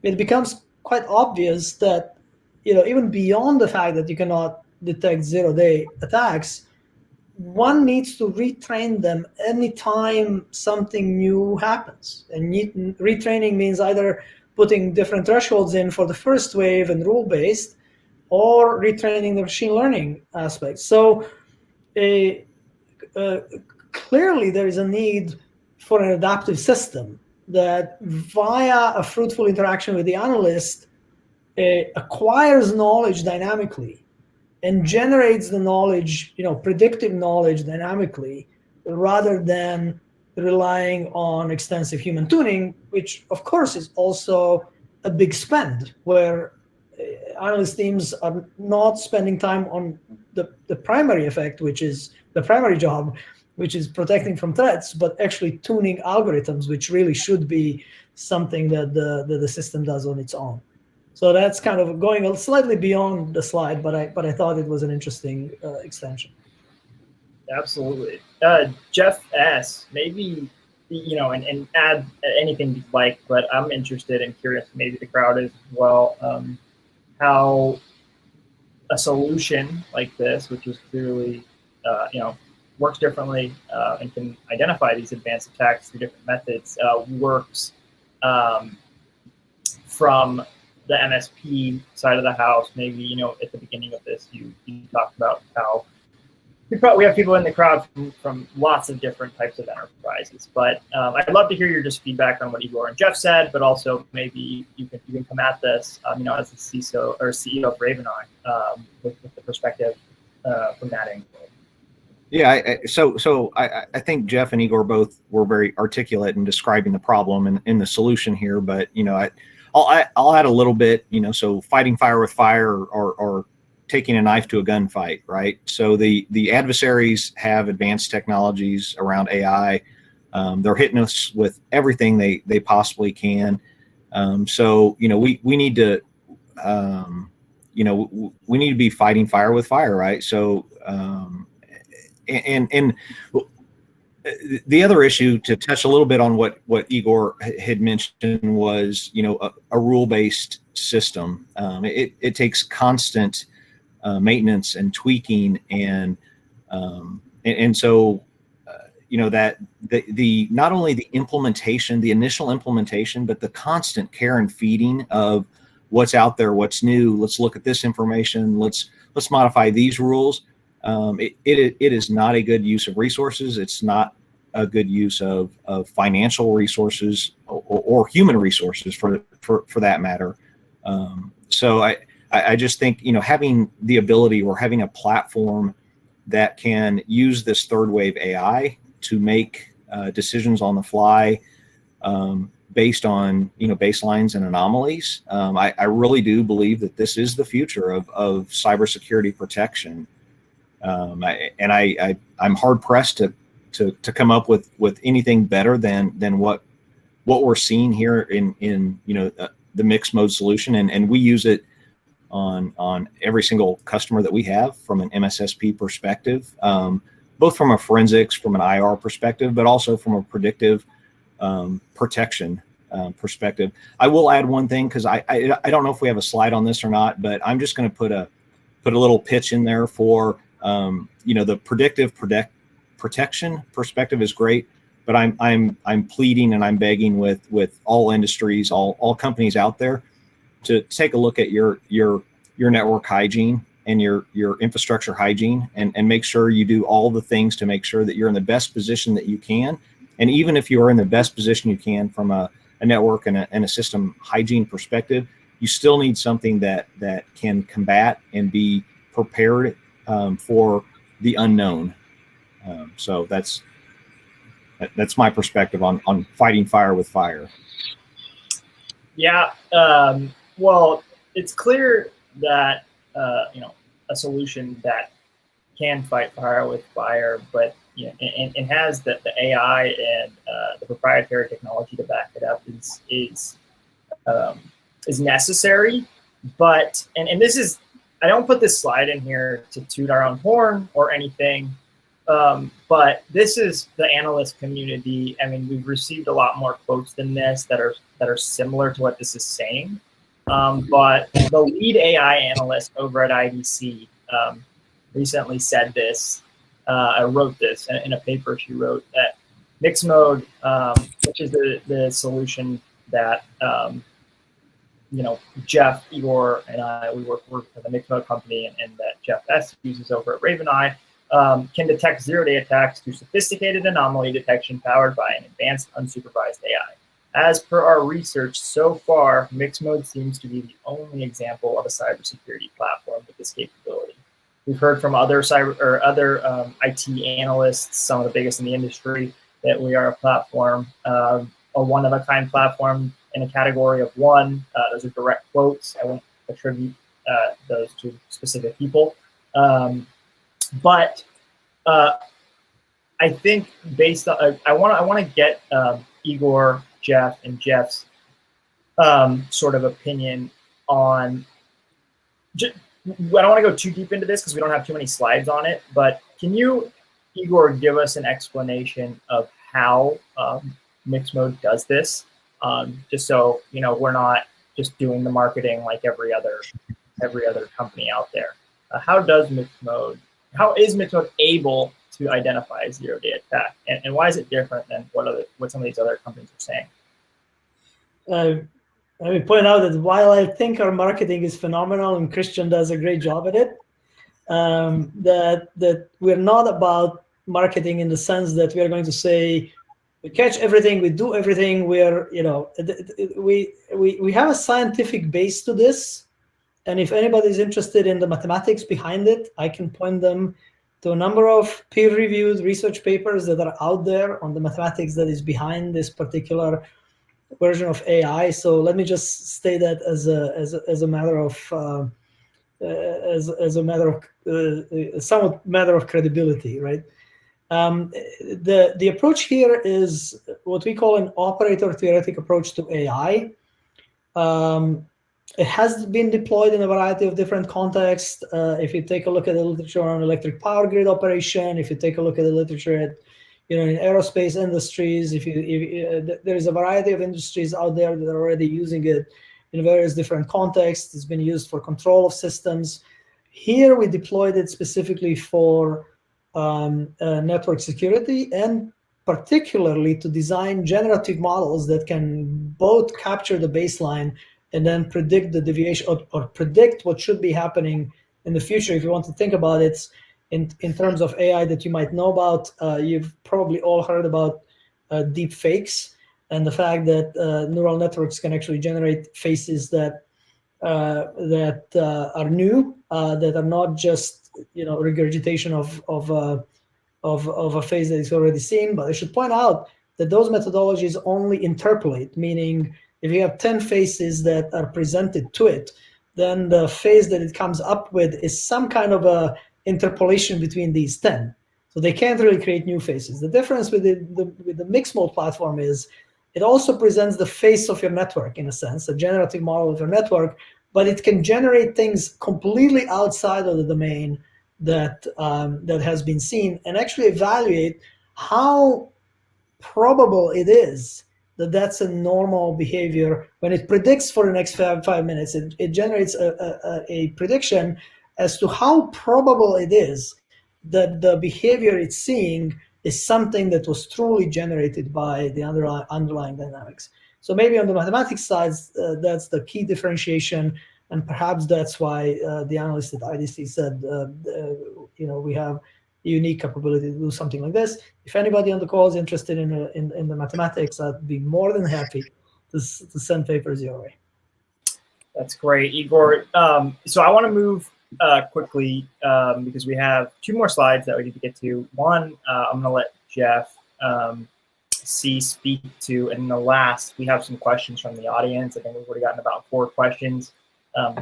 S2: it becomes quite obvious that, even beyond the fact that you cannot detect zero-day attacks, one needs to retrain them anytime something new happens. And retraining means either putting different thresholds in for the first wave and rule-based, or retraining the machine learning aspect. So clearly there is a need for an adaptive system that, via a fruitful interaction with the analyst, acquires knowledge dynamically and generates the knowledge, predictive knowledge dynamically rather than relying on extensive human tuning, which of course is also a big spend, where analyst teams are not spending time on the primary effect, which is the primary job, which is protecting from threats, but actually tuning algorithms, which really should be something that the system does on its own. So that's kind of going slightly beyond the slide, but I thought it was an interesting extension.
S1: Absolutely. Jeff S., maybe, and add anything you'd like, but I'm interested and curious, maybe the crowd is as well, how a solution like this, which is clearly, works differently and can identify these advanced attacks through different methods, works from the MSP side of the house. Maybe, at the beginning of this, you talked about how we have people in the crowd from lots of different types of enterprises, but I'd love to hear your just feedback on what Igor and Jeff said, but also maybe you can come at this, as the CISO or CEO of RAVENii with the perspective from that angle.
S4: Yeah, so I think Jeff and Igor both were very articulate in describing the problem and the solution here, but I'll add a little bit, so fighting fire with fire or taking a knife to a gunfight, right? So the adversaries have advanced technologies around AI. They're hitting us with everything they possibly can. So we need to we need to be fighting fire with fire, right? So and the other issue, to touch a little bit on what Igor had mentioned, was a rule-based system. It takes constant maintenance and tweaking, and so that the not only the implementation, the initial implementation, but the constant care and feeding of what's out there, what's new. Let's look at this information. Let's modify these rules. It is not a good use of resources. It's not a good use of financial resources or human resources for that matter. So I just think, having the ability or having a platform that can use this third wave AI to make decisions on the fly based on, baselines and anomalies. I really do believe that this is the future of cybersecurity protection. I'm hard pressed to come up with anything better than what we're seeing here in the MixMode solution, and we use it on every single customer that we have from an MSSP perspective, both from a forensics, from an IR perspective, but also from a predictive protection perspective. I will add one thing, because I don't know if we have a slide on this or not, but I'm just going to put a little pitch in there for the predictive protection perspective is great, but I'm pleading and I'm begging with all industries, all companies out there, to take a look at your network hygiene and your infrastructure hygiene, and make sure you do all the things to make sure that you're in the best position that you can. And even if you are in the best position you can from a network and a system hygiene perspective, you still need something that can combat and be prepared for the unknown. So that's my perspective on fighting fire with fire.
S1: Yeah. Well, it's clear that a solution that can fight fire with fire, but and has the AI and the proprietary technology to back it up is necessary. But and this is, I don't put this slide in here to toot our own horn or anything, but this is the analyst community. I mean, we've received a lot more quotes than this that are similar to what this is saying. But the lead AI analyst over at IDC recently said this. I wrote this in a paper she wrote, that MixMode, which is the solution that Jeff, Igor, and I, we work for the MixMode company, and that Jeff S. uses over at RAVENii, can detect zero-day attacks through sophisticated anomaly detection powered by an advanced unsupervised AI. As per our research so far, MixMode seems to be the only example of a cybersecurity platform with this capability. We've heard from other IT analysts, some of the biggest in the industry, that we are a platform, a one-of-a-kind platform in a category of one. Those are direct quotes. I won't attribute those to specific people. But I think based on, I want to get Igor, Jeff, and Jeff's sort of opinion on. I don't want to go too deep into this because we don't have too many slides on it. But can you, Igor, give us an explanation of how MixMode does this? Just so we're not just doing the marketing like every other company out there. How is MixMode able to identify zero-day attack, and why is it different than what some of these other companies are saying?
S2: Let me point out that while I think our marketing is phenomenal and Christian does a great job at it, that we're not about marketing in the sense that we are going to say we catch everything, we do everything. We have a scientific base to this, and if anybody's interested in the mathematics behind it, I can point them to a number of peer-reviewed research papers that are out there on the mathematics that is behind this particular version of AI. So let me just state that as a matter of somewhat matter of credibility, right? The approach here is what we call an operator theoretic approach to AI. It has been deployed in a variety of different contexts. If you take a look at the literature on electric power grid operation, if you take a look at the literature at, in aerospace industries, there is a variety of industries out there that are already using it in various different contexts. It's been used for control of systems. Here we deployed it specifically for network security, and particularly to design generative models that can both capture the baseline and then predict the deviation or predict what should be happening in the future. If you want to think about it in terms of AI that you might know about, you've probably all heard about deep fakes and the fact that neural networks can actually generate faces that are new, that are not just regurgitation of a face that is already seen. But I should point out that those methodologies only interpolate, meaning if you have 10 faces that are presented to it, then the face that it comes up with is some kind of a interpolation between these 10. So they can't really create new faces. The difference with the MixMode platform is it also presents the face of your network, in a sense, a generative model of your network, but it can generate things completely outside of the domain that has been seen, and actually evaluate how probable it is that that's a normal behavior. When it predicts for the next 5 minutes, it generates a prediction as to how probable it is that the behavior it's seeing is something that was truly generated by the underlying dynamics. So maybe on the mathematics side, that's the key differentiation, and perhaps that's why the analyst at IDC said, we have a unique capability to do something like this. If anybody on the call is interested in the mathematics, I'd be more than happy to send papers your way.
S1: That's great, Igor. So I want to move quickly because we have 2 more slides that we need to get to. One, I'm going to let Jeff speak to, and the last, we have some questions from the audience. I think we've already gotten about 4 questions.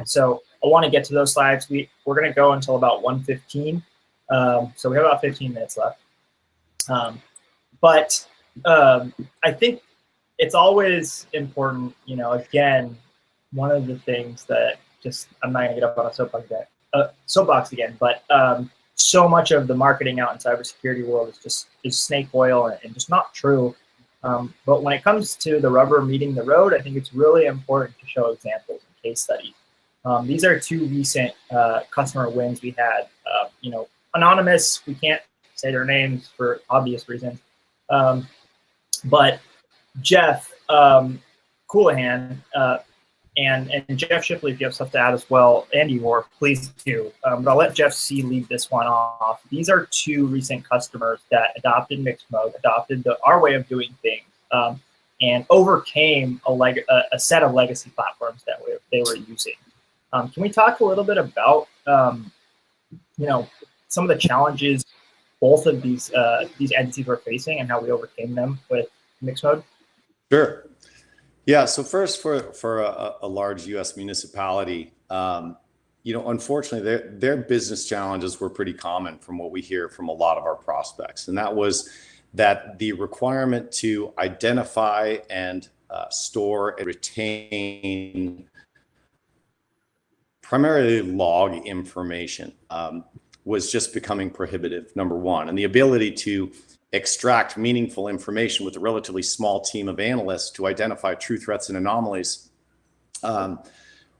S1: So I want to get to those slides. We're going to go until about 1:15. So we have about 15 minutes left. But I think it's always important, again, one of the things that I'm not going to get up on a soapbox again, but so much of the marketing out in cybersecurity world is snake oil and just not true. But when it comes to the rubber meeting the road, I think it's really important to show examples and case studies. These are 2 recent customer wins we had. Anonymous, we can't say their names for obvious reasons. But Jeff Coulihan and Jeff Shipley, if you have stuff to add as well, and Igor, please do. But I'll let Jeff C lead this one off. These are 2 recent customers that adopted MixMode, adopted our way of doing things, and overcame a set of legacy platforms that they were using. Can we talk a little bit about some of the challenges both of these entities were facing and how we overcame them with MixMode?
S3: Sure. Yeah. So first, for a large U.S. municipality, unfortunately, their business challenges were pretty common from what we hear from a lot of our prospects, and that was that the requirement to identify and store and retain primarily log information was just becoming prohibitive, number one. And the ability to extract meaningful information with a relatively small team of analysts to identify true threats and anomalies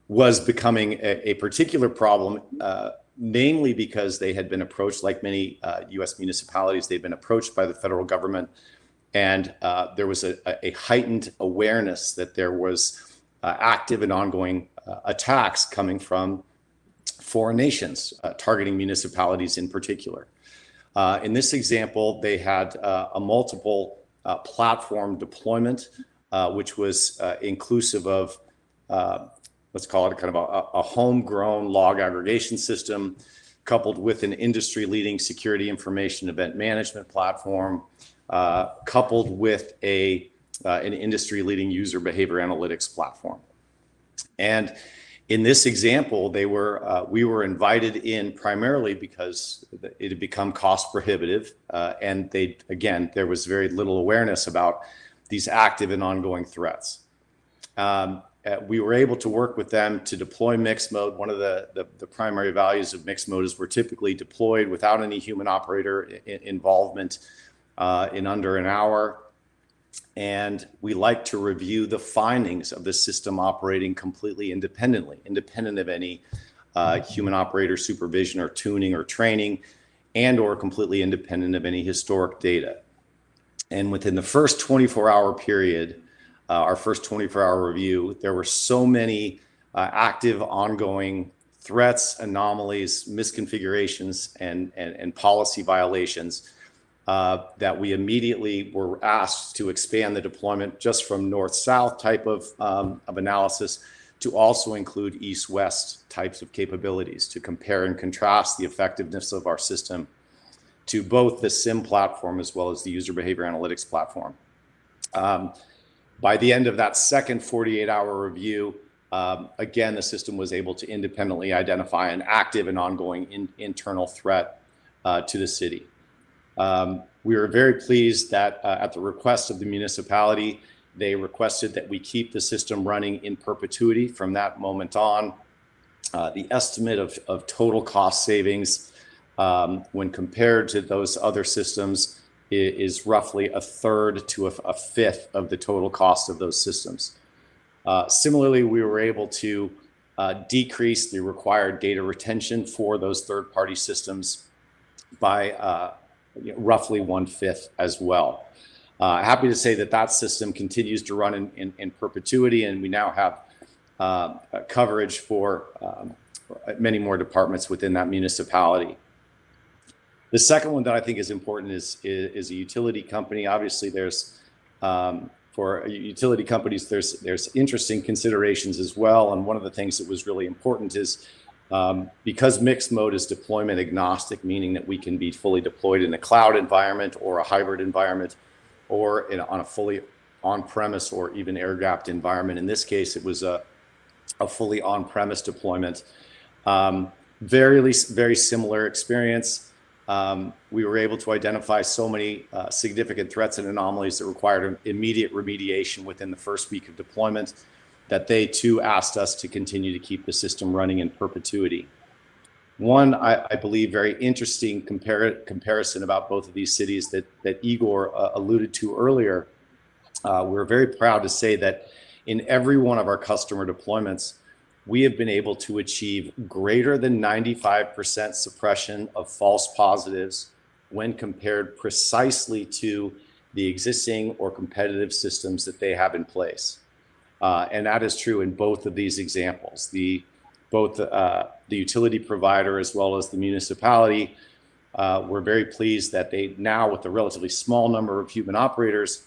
S3: was becoming a particular problem, namely because they had been approached, like many US municipalities, they've been approached by the federal government, and there was a heightened awareness that there was active and ongoing attacks coming from foreign nations, targeting municipalities in particular. In this example, they had a multiple platform deployment, which was inclusive of, let's call it kind of a homegrown log aggregation system, coupled with an industry-leading security information event management platform, coupled with an industry-leading user behavior analytics platform. And in this example, we were invited in primarily because it had become cost prohibitive, and there was very little awareness about these active and ongoing threats. We were able to work with them to deploy MixMode. One of the primary values of MixMode is we're typically deployed without any human operator involvement in under an hour. And we like to review the findings of the system operating completely independent of any human operator supervision or tuning or training, or completely independent of any historic data. And within the first 24-hour period, our first 24-hour review, there were so many active, ongoing threats, anomalies, misconfigurations, and policy violations that we immediately were asked to expand the deployment just from north-south type of analysis to also include east-west types of capabilities to compare and contrast the effectiveness of our system to both the SIM platform as well as the user behavior analytics platform. By the end of that second 48-hour review, again, the system was able to independently identify an active and ongoing internal threat to the city. We were very pleased that at the request of the municipality, they requested that we keep the system running in perpetuity from that moment on. The estimate of total cost savings when compared to those other systems is roughly a third to a fifth of the total cost of those systems. Similarly, we were able to decrease the required data retention for those third-party systems by roughly 1/5 as well. Happy to say that system continues to run in perpetuity, and we now have coverage for many more departments within that municipality. The second one that I think is important is a utility company. Obviously, there's for utility companies, there's interesting considerations as well. And one of the things that was really important is because MixMode is deployment agnostic, meaning that we can be fully deployed in a cloud environment or a hybrid environment, or on a fully on-premise or even air-gapped environment. In this case, it was a fully on-premise deployment. Very similar experience. We were able to identify so many significant threats and anomalies that required immediate remediation within the first week of deployment that they too asked us to continue to keep the system running in perpetuity. One, I believe, very interesting comparison about both of these cities that Igor alluded to earlier. We're very proud to say that in every one of our customer deployments, we have been able to achieve greater than 95% suppression of false positives when compared precisely to the existing or competitive systems that they have in place. And that is true in both of these examples. Both the utility provider as well as the municipality, we're very pleased that they now, with a relatively small number of human operators,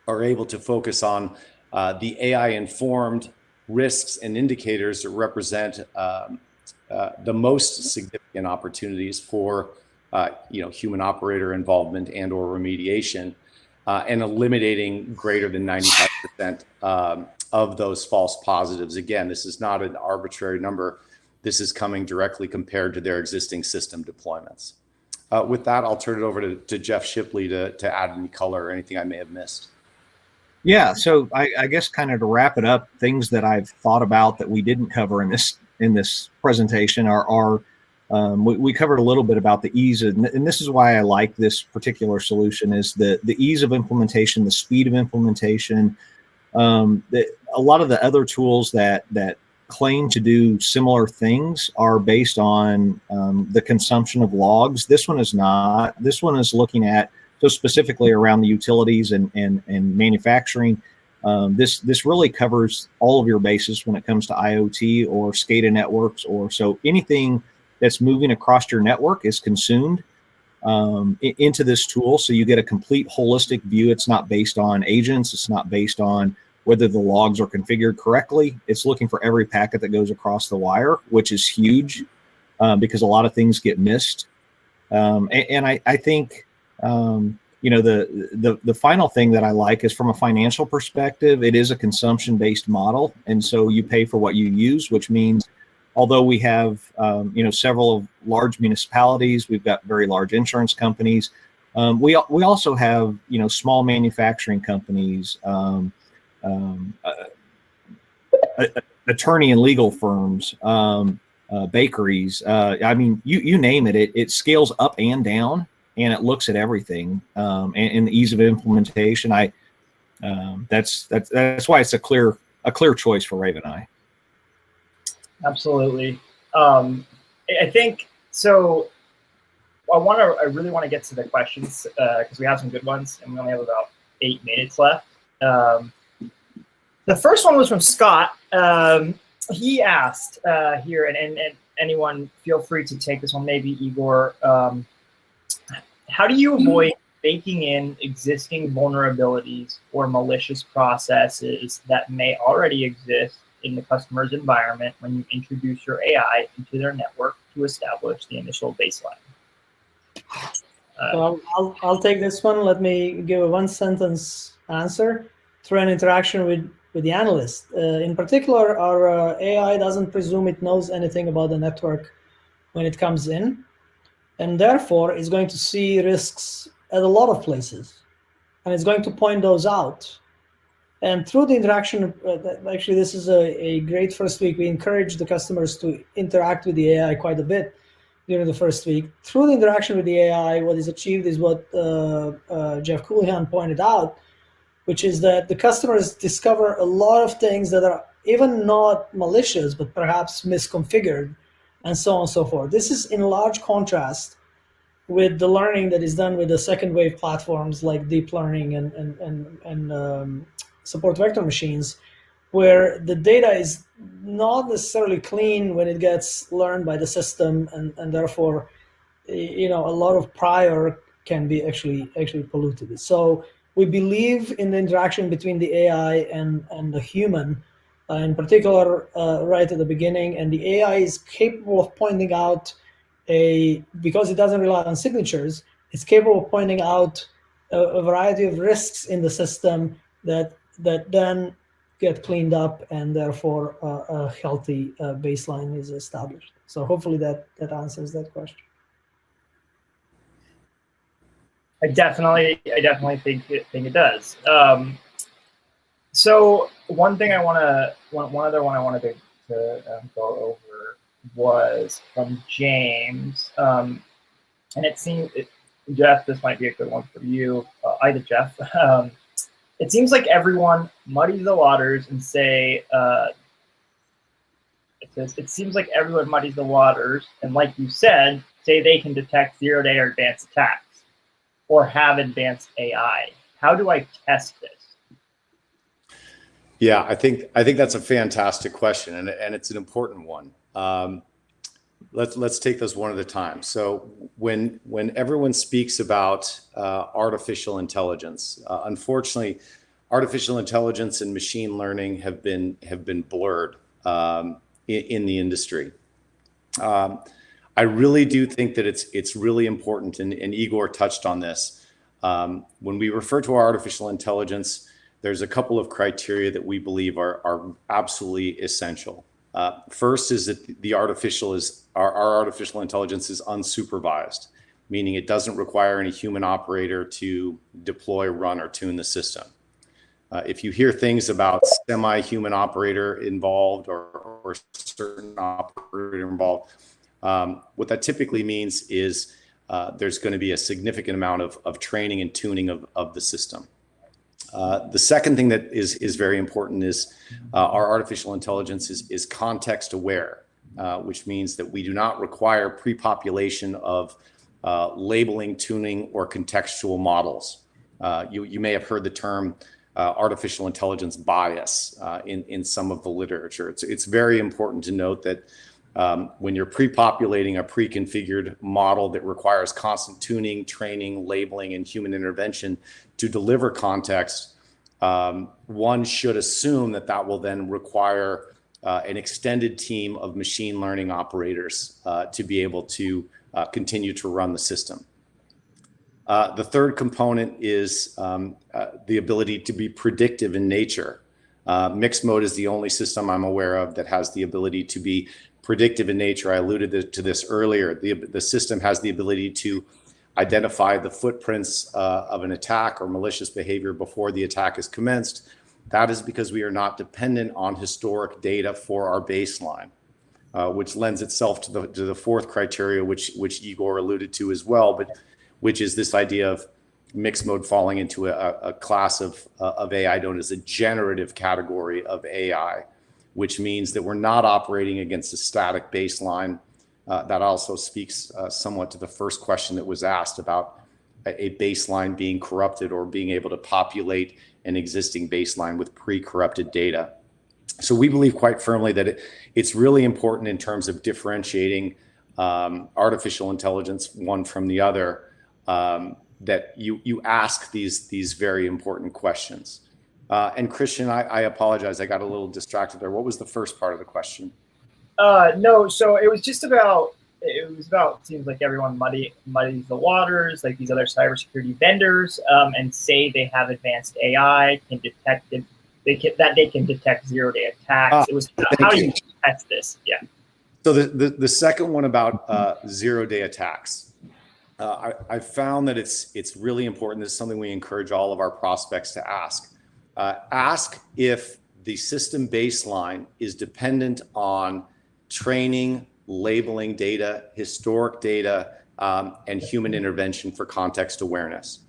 S3: are able to focus on the AI-informed risks and indicators that represent the most significant opportunities for human operator involvement and or remediation, and eliminating greater than 95% of those false positives. Again, this is not an arbitrary number. This is coming directly compared to their existing system deployments. With that, I'll turn it over to Jeff Shipley to add any color or anything I may have missed.
S4: Yeah, so I guess kind of to wrap it up, things that I've thought about that we didn't cover in this presentation are we covered a little bit about the ease of, and this is why I like this particular solution, is the ease of implementation, the speed of implementation. A lot of the other tools that claim to do similar things are based on the consumption of logs. This one is not. This one is looking at, so specifically around the utilities and manufacturing. This really covers all of your bases when it comes to IoT or SCADA networks, or so anything that's moving across your network is consumed into this tool. So you get a complete holistic view. It's not based on agents. It's not based on whether the logs are configured correctly. It's looking for every packet that goes across the wire, which is huge because a lot of things get missed. And I think, the final thing that I like is from a financial perspective, it is a consumption-based model. And so you pay for what you use, which means although we have, several large municipalities, we've got very large insurance companies. We also have, small manufacturing companies, attorney and legal firms, bakeries. You name it. It scales up and down, and it looks at everything. And the ease of implementation, that's why it's a clear choice for RAVENii.
S1: Absolutely. I think so. I really want to get to the questions because we have some good ones, and we only have about 8 minutes left. The first one was from Scott. He asked here, and anyone feel free to take this one, maybe Igor. How do you avoid baking in existing vulnerabilities or malicious processes that may already exist in the customer's environment when you introduce your AI into their network to establish the initial baseline?
S2: So I'll take this one. Let me give a one-sentence answer through an interaction with the analyst. In particular, our AI doesn't presume it knows anything about the network when it comes in, and therefore is going to see risks at a lot of places, and it's going to point those out. And through the interaction, actually, this is a great first week. We encourage the customers to interact with the AI quite a bit during the first week. Through the interaction with the AI, what is achieved is what Jeff Coulihan pointed out, which is that the customers discover a lot of things that are even not malicious, but perhaps misconfigured, and so on and so forth. This is in large contrast with the learning that is done with the second wave platforms like deep learning and support vector machines, where the data is not necessarily clean when it gets learned by the system, and therefore, a lot of prior can be actually polluted. So we believe in the interaction between the AI and the human, in particular, right at the beginning, and the AI is capable of pointing out because it doesn't rely on signatures, it's capable of pointing out a variety of risks in the system that then get cleaned up, and therefore a healthy baseline is established. So hopefully that answers that question.
S1: I definitely think it does. So one other one I wanted to go over was from James, and it seems, Jeff, this might be a good one for you, either Jeff. It seems like everyone muddies the waters and say, it seems like everyone muddies the waters, and like you said, say they can detect zero-day or advanced attacks or have advanced AI. How do I test this?
S3: Yeah, I think that's a fantastic question, and it's an important one. Let's take those one at a time. So when everyone speaks about artificial intelligence, unfortunately, artificial intelligence and machine learning have been blurred in the industry. I really do think that it's really important, and Igor touched on this. When we refer to our artificial intelligence, there's a couple of criteria that we believe are absolutely essential. First is that our artificial intelligence is unsupervised, meaning it doesn't require any human operator to deploy, run, or tune the system. If you hear things about semi-human operator involved or certain operator involved, what that typically means is there's going to be a significant amount of training and tuning of the system. The second thing that is very important is our artificial intelligence is context aware, which means that we do not require pre-population of labeling, tuning, or contextual models. You may have heard the term artificial intelligence bias in some of the literature. It's very important to note that when you're pre-populating a pre-configured model that requires constant tuning, training, labeling, and human intervention to deliver context, one should assume that will then require an extended team of machine learning operators to be able to continue to run the system. The third component is the ability to be predictive in nature. MixMode is the only system I'm aware of that has the ability to be predictive in nature. I alluded to this earlier. The system has the ability to identify the footprints of an attack or malicious behavior before the attack is commenced. That is because we are not dependent on historic data for our baseline, which lends itself to the fourth criteria, which Igor alluded to as well, but which is this idea of MixMode falling into a class of AI known as a generative category of AI, which means that we're not operating against a static baseline. That also speaks somewhat to the first question that was asked about a baseline being corrupted or being able to populate an existing baseline with pre-corrupted data. So we believe quite firmly that it's really important in terms of differentiating artificial intelligence one from the other, that you ask these very important questions. And Christian, I apologize, I got a little distracted there. What was the first part of the question?
S1: No, so it was just about, it seems like everyone muddies the waters, like these other cybersecurity vendors, and say they have advanced AI, can detect it, they can detect zero-day attacks. It was how do you test this? Yeah.
S3: So the second one about zero-day attacks, I found that it's really important. This is something we encourage all of our prospects to ask. Ask if the system baseline is dependent on training, labeling data, historic data, and human intervention for context awareness.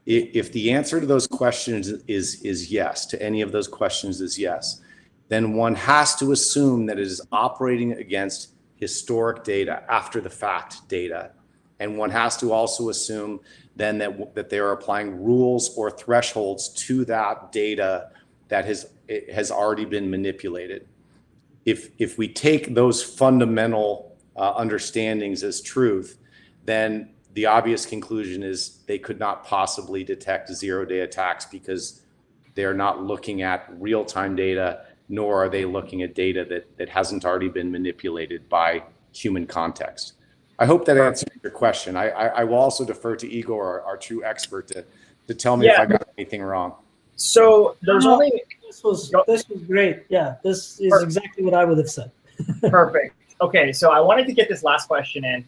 S3: If the answer to those questions is yes, to any of those questions is yes, then one has to assume that it is operating against historic data, after the fact data. And one has to also assume then that they are applying rules or thresholds to that data that has already been manipulated. If we take those fundamental understandings as truth, then the obvious conclusion is they could not possibly detect zero-day attacks because they are not looking at real-time data, nor are they looking at data that hasn't already been manipulated by human context. I hope that answers your question. I will also defer to Igor, our true expert, to tell me if I got anything wrong.
S1: So there's only...
S2: This was great. Yeah, this is exactly what I would have said.
S1: Perfect. Okay, so I wanted to get this last question in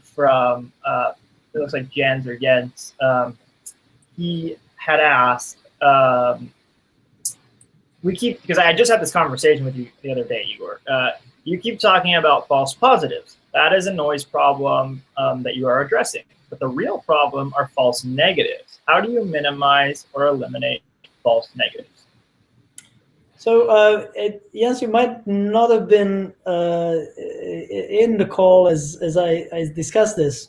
S1: from, it looks like Jens or Jens. He had asked, because I just had this conversation with you the other day, Igor. You keep talking about false positives. That is a noise problem that you are addressing. But the real problem are false negatives. How do you minimize or eliminate false negatives?
S2: So, Jens, you might not have been in the call as I discussed this,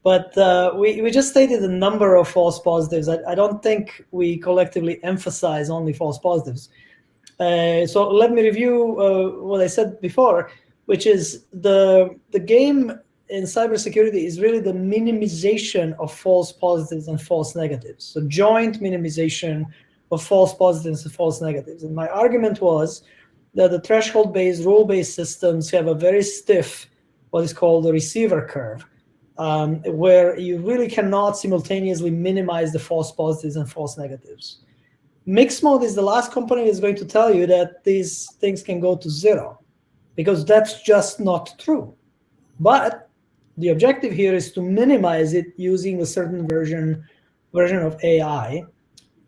S2: but we just stated a number of false positives. I don't think we collectively emphasize only false positives. So let me review what I said before, which is the game in cybersecurity is really the minimization of false positives and false negatives. So joint minimization of false positives and false negatives. And my argument was that the threshold-based, rule-based systems have a very stiff what is called the receiver curve, where you really cannot simultaneously minimize the false positives and false negatives. MixMode is the last company that's going to tell you that these things can go to 0, because that's just not true. But the objective here is to minimize it using a certain version of AI.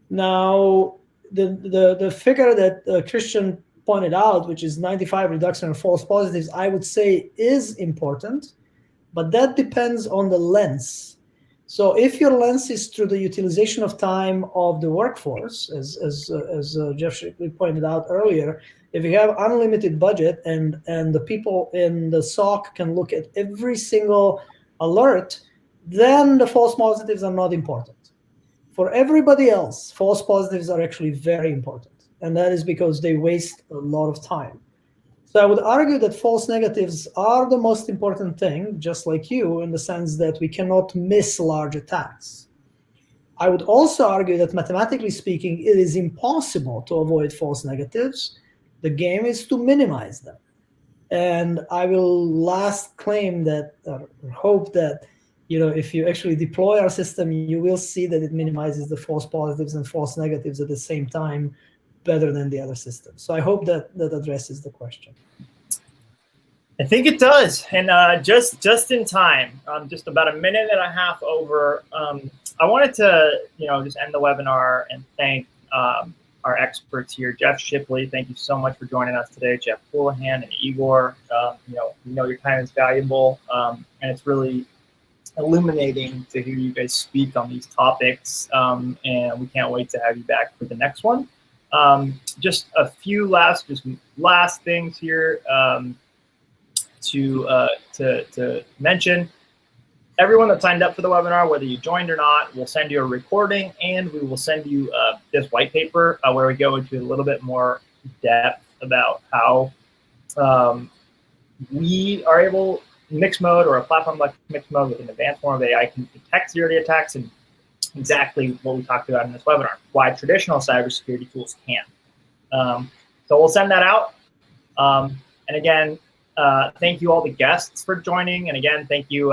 S2: Now, the figure that Christian pointed out, which is 95 reduction in false positives, I would say is important, but that depends on the lens. So if your lens is through the utilization of time of the workforce, as Jeff Shipley pointed out earlier, if you have unlimited budget and the people in the SOC can look at every single alert, then the false positives are not important. For everybody else, false positives are actually very important. And that is because they waste a lot of time. So I would argue that false negatives are the most important thing, just like you, in the sense that we cannot miss large attacks. I would also argue that mathematically speaking, it is impossible to avoid false negatives. The game is to minimize them. And I will last claim that, or hope that, if you actually deploy our system, you will see that it minimizes the false positives and false negatives at the same time better than the other systems. So I hope that addresses the question.
S1: I think it does, and just in time, just about a minute and a half over. I wanted to, just end the webinar and thank our experts here. Jeff Shipley, thank you so much for joining us today. Jeff Houlihan and Igor, your time is valuable, and it's really illuminating to hear you guys speak on these topics, and we can't wait to have you back for the next one. Just a few last things here to mention. Everyone that signed up for the webinar, whether you joined or not, we'll send you a recording, and we will send you this white paper where we go into a little bit more depth about how we are able, MixMode or a platform like MixMode with an advanced form of AI, can detect zero-day attacks, and exactly what we talked about in this webinar, why traditional cybersecurity tools can't. So we'll send that out. And again, thank you all the guests for joining. And again, thank you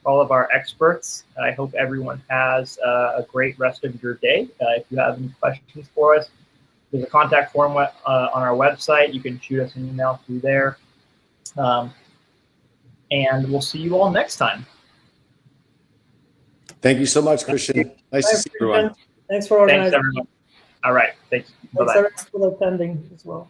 S1: all of our experts. I hope everyone has a great rest of your day. If you have any questions for us, there's a contact form on our website. You can shoot us an email through there. And we'll see you all next time.
S3: Thank you so much, Christian. Nice to see everyone.
S2: Thanks for organizing.
S1: Thanks, everyone. All right. Thanks. Bye-bye.
S2: Thanks everyone for attending as well.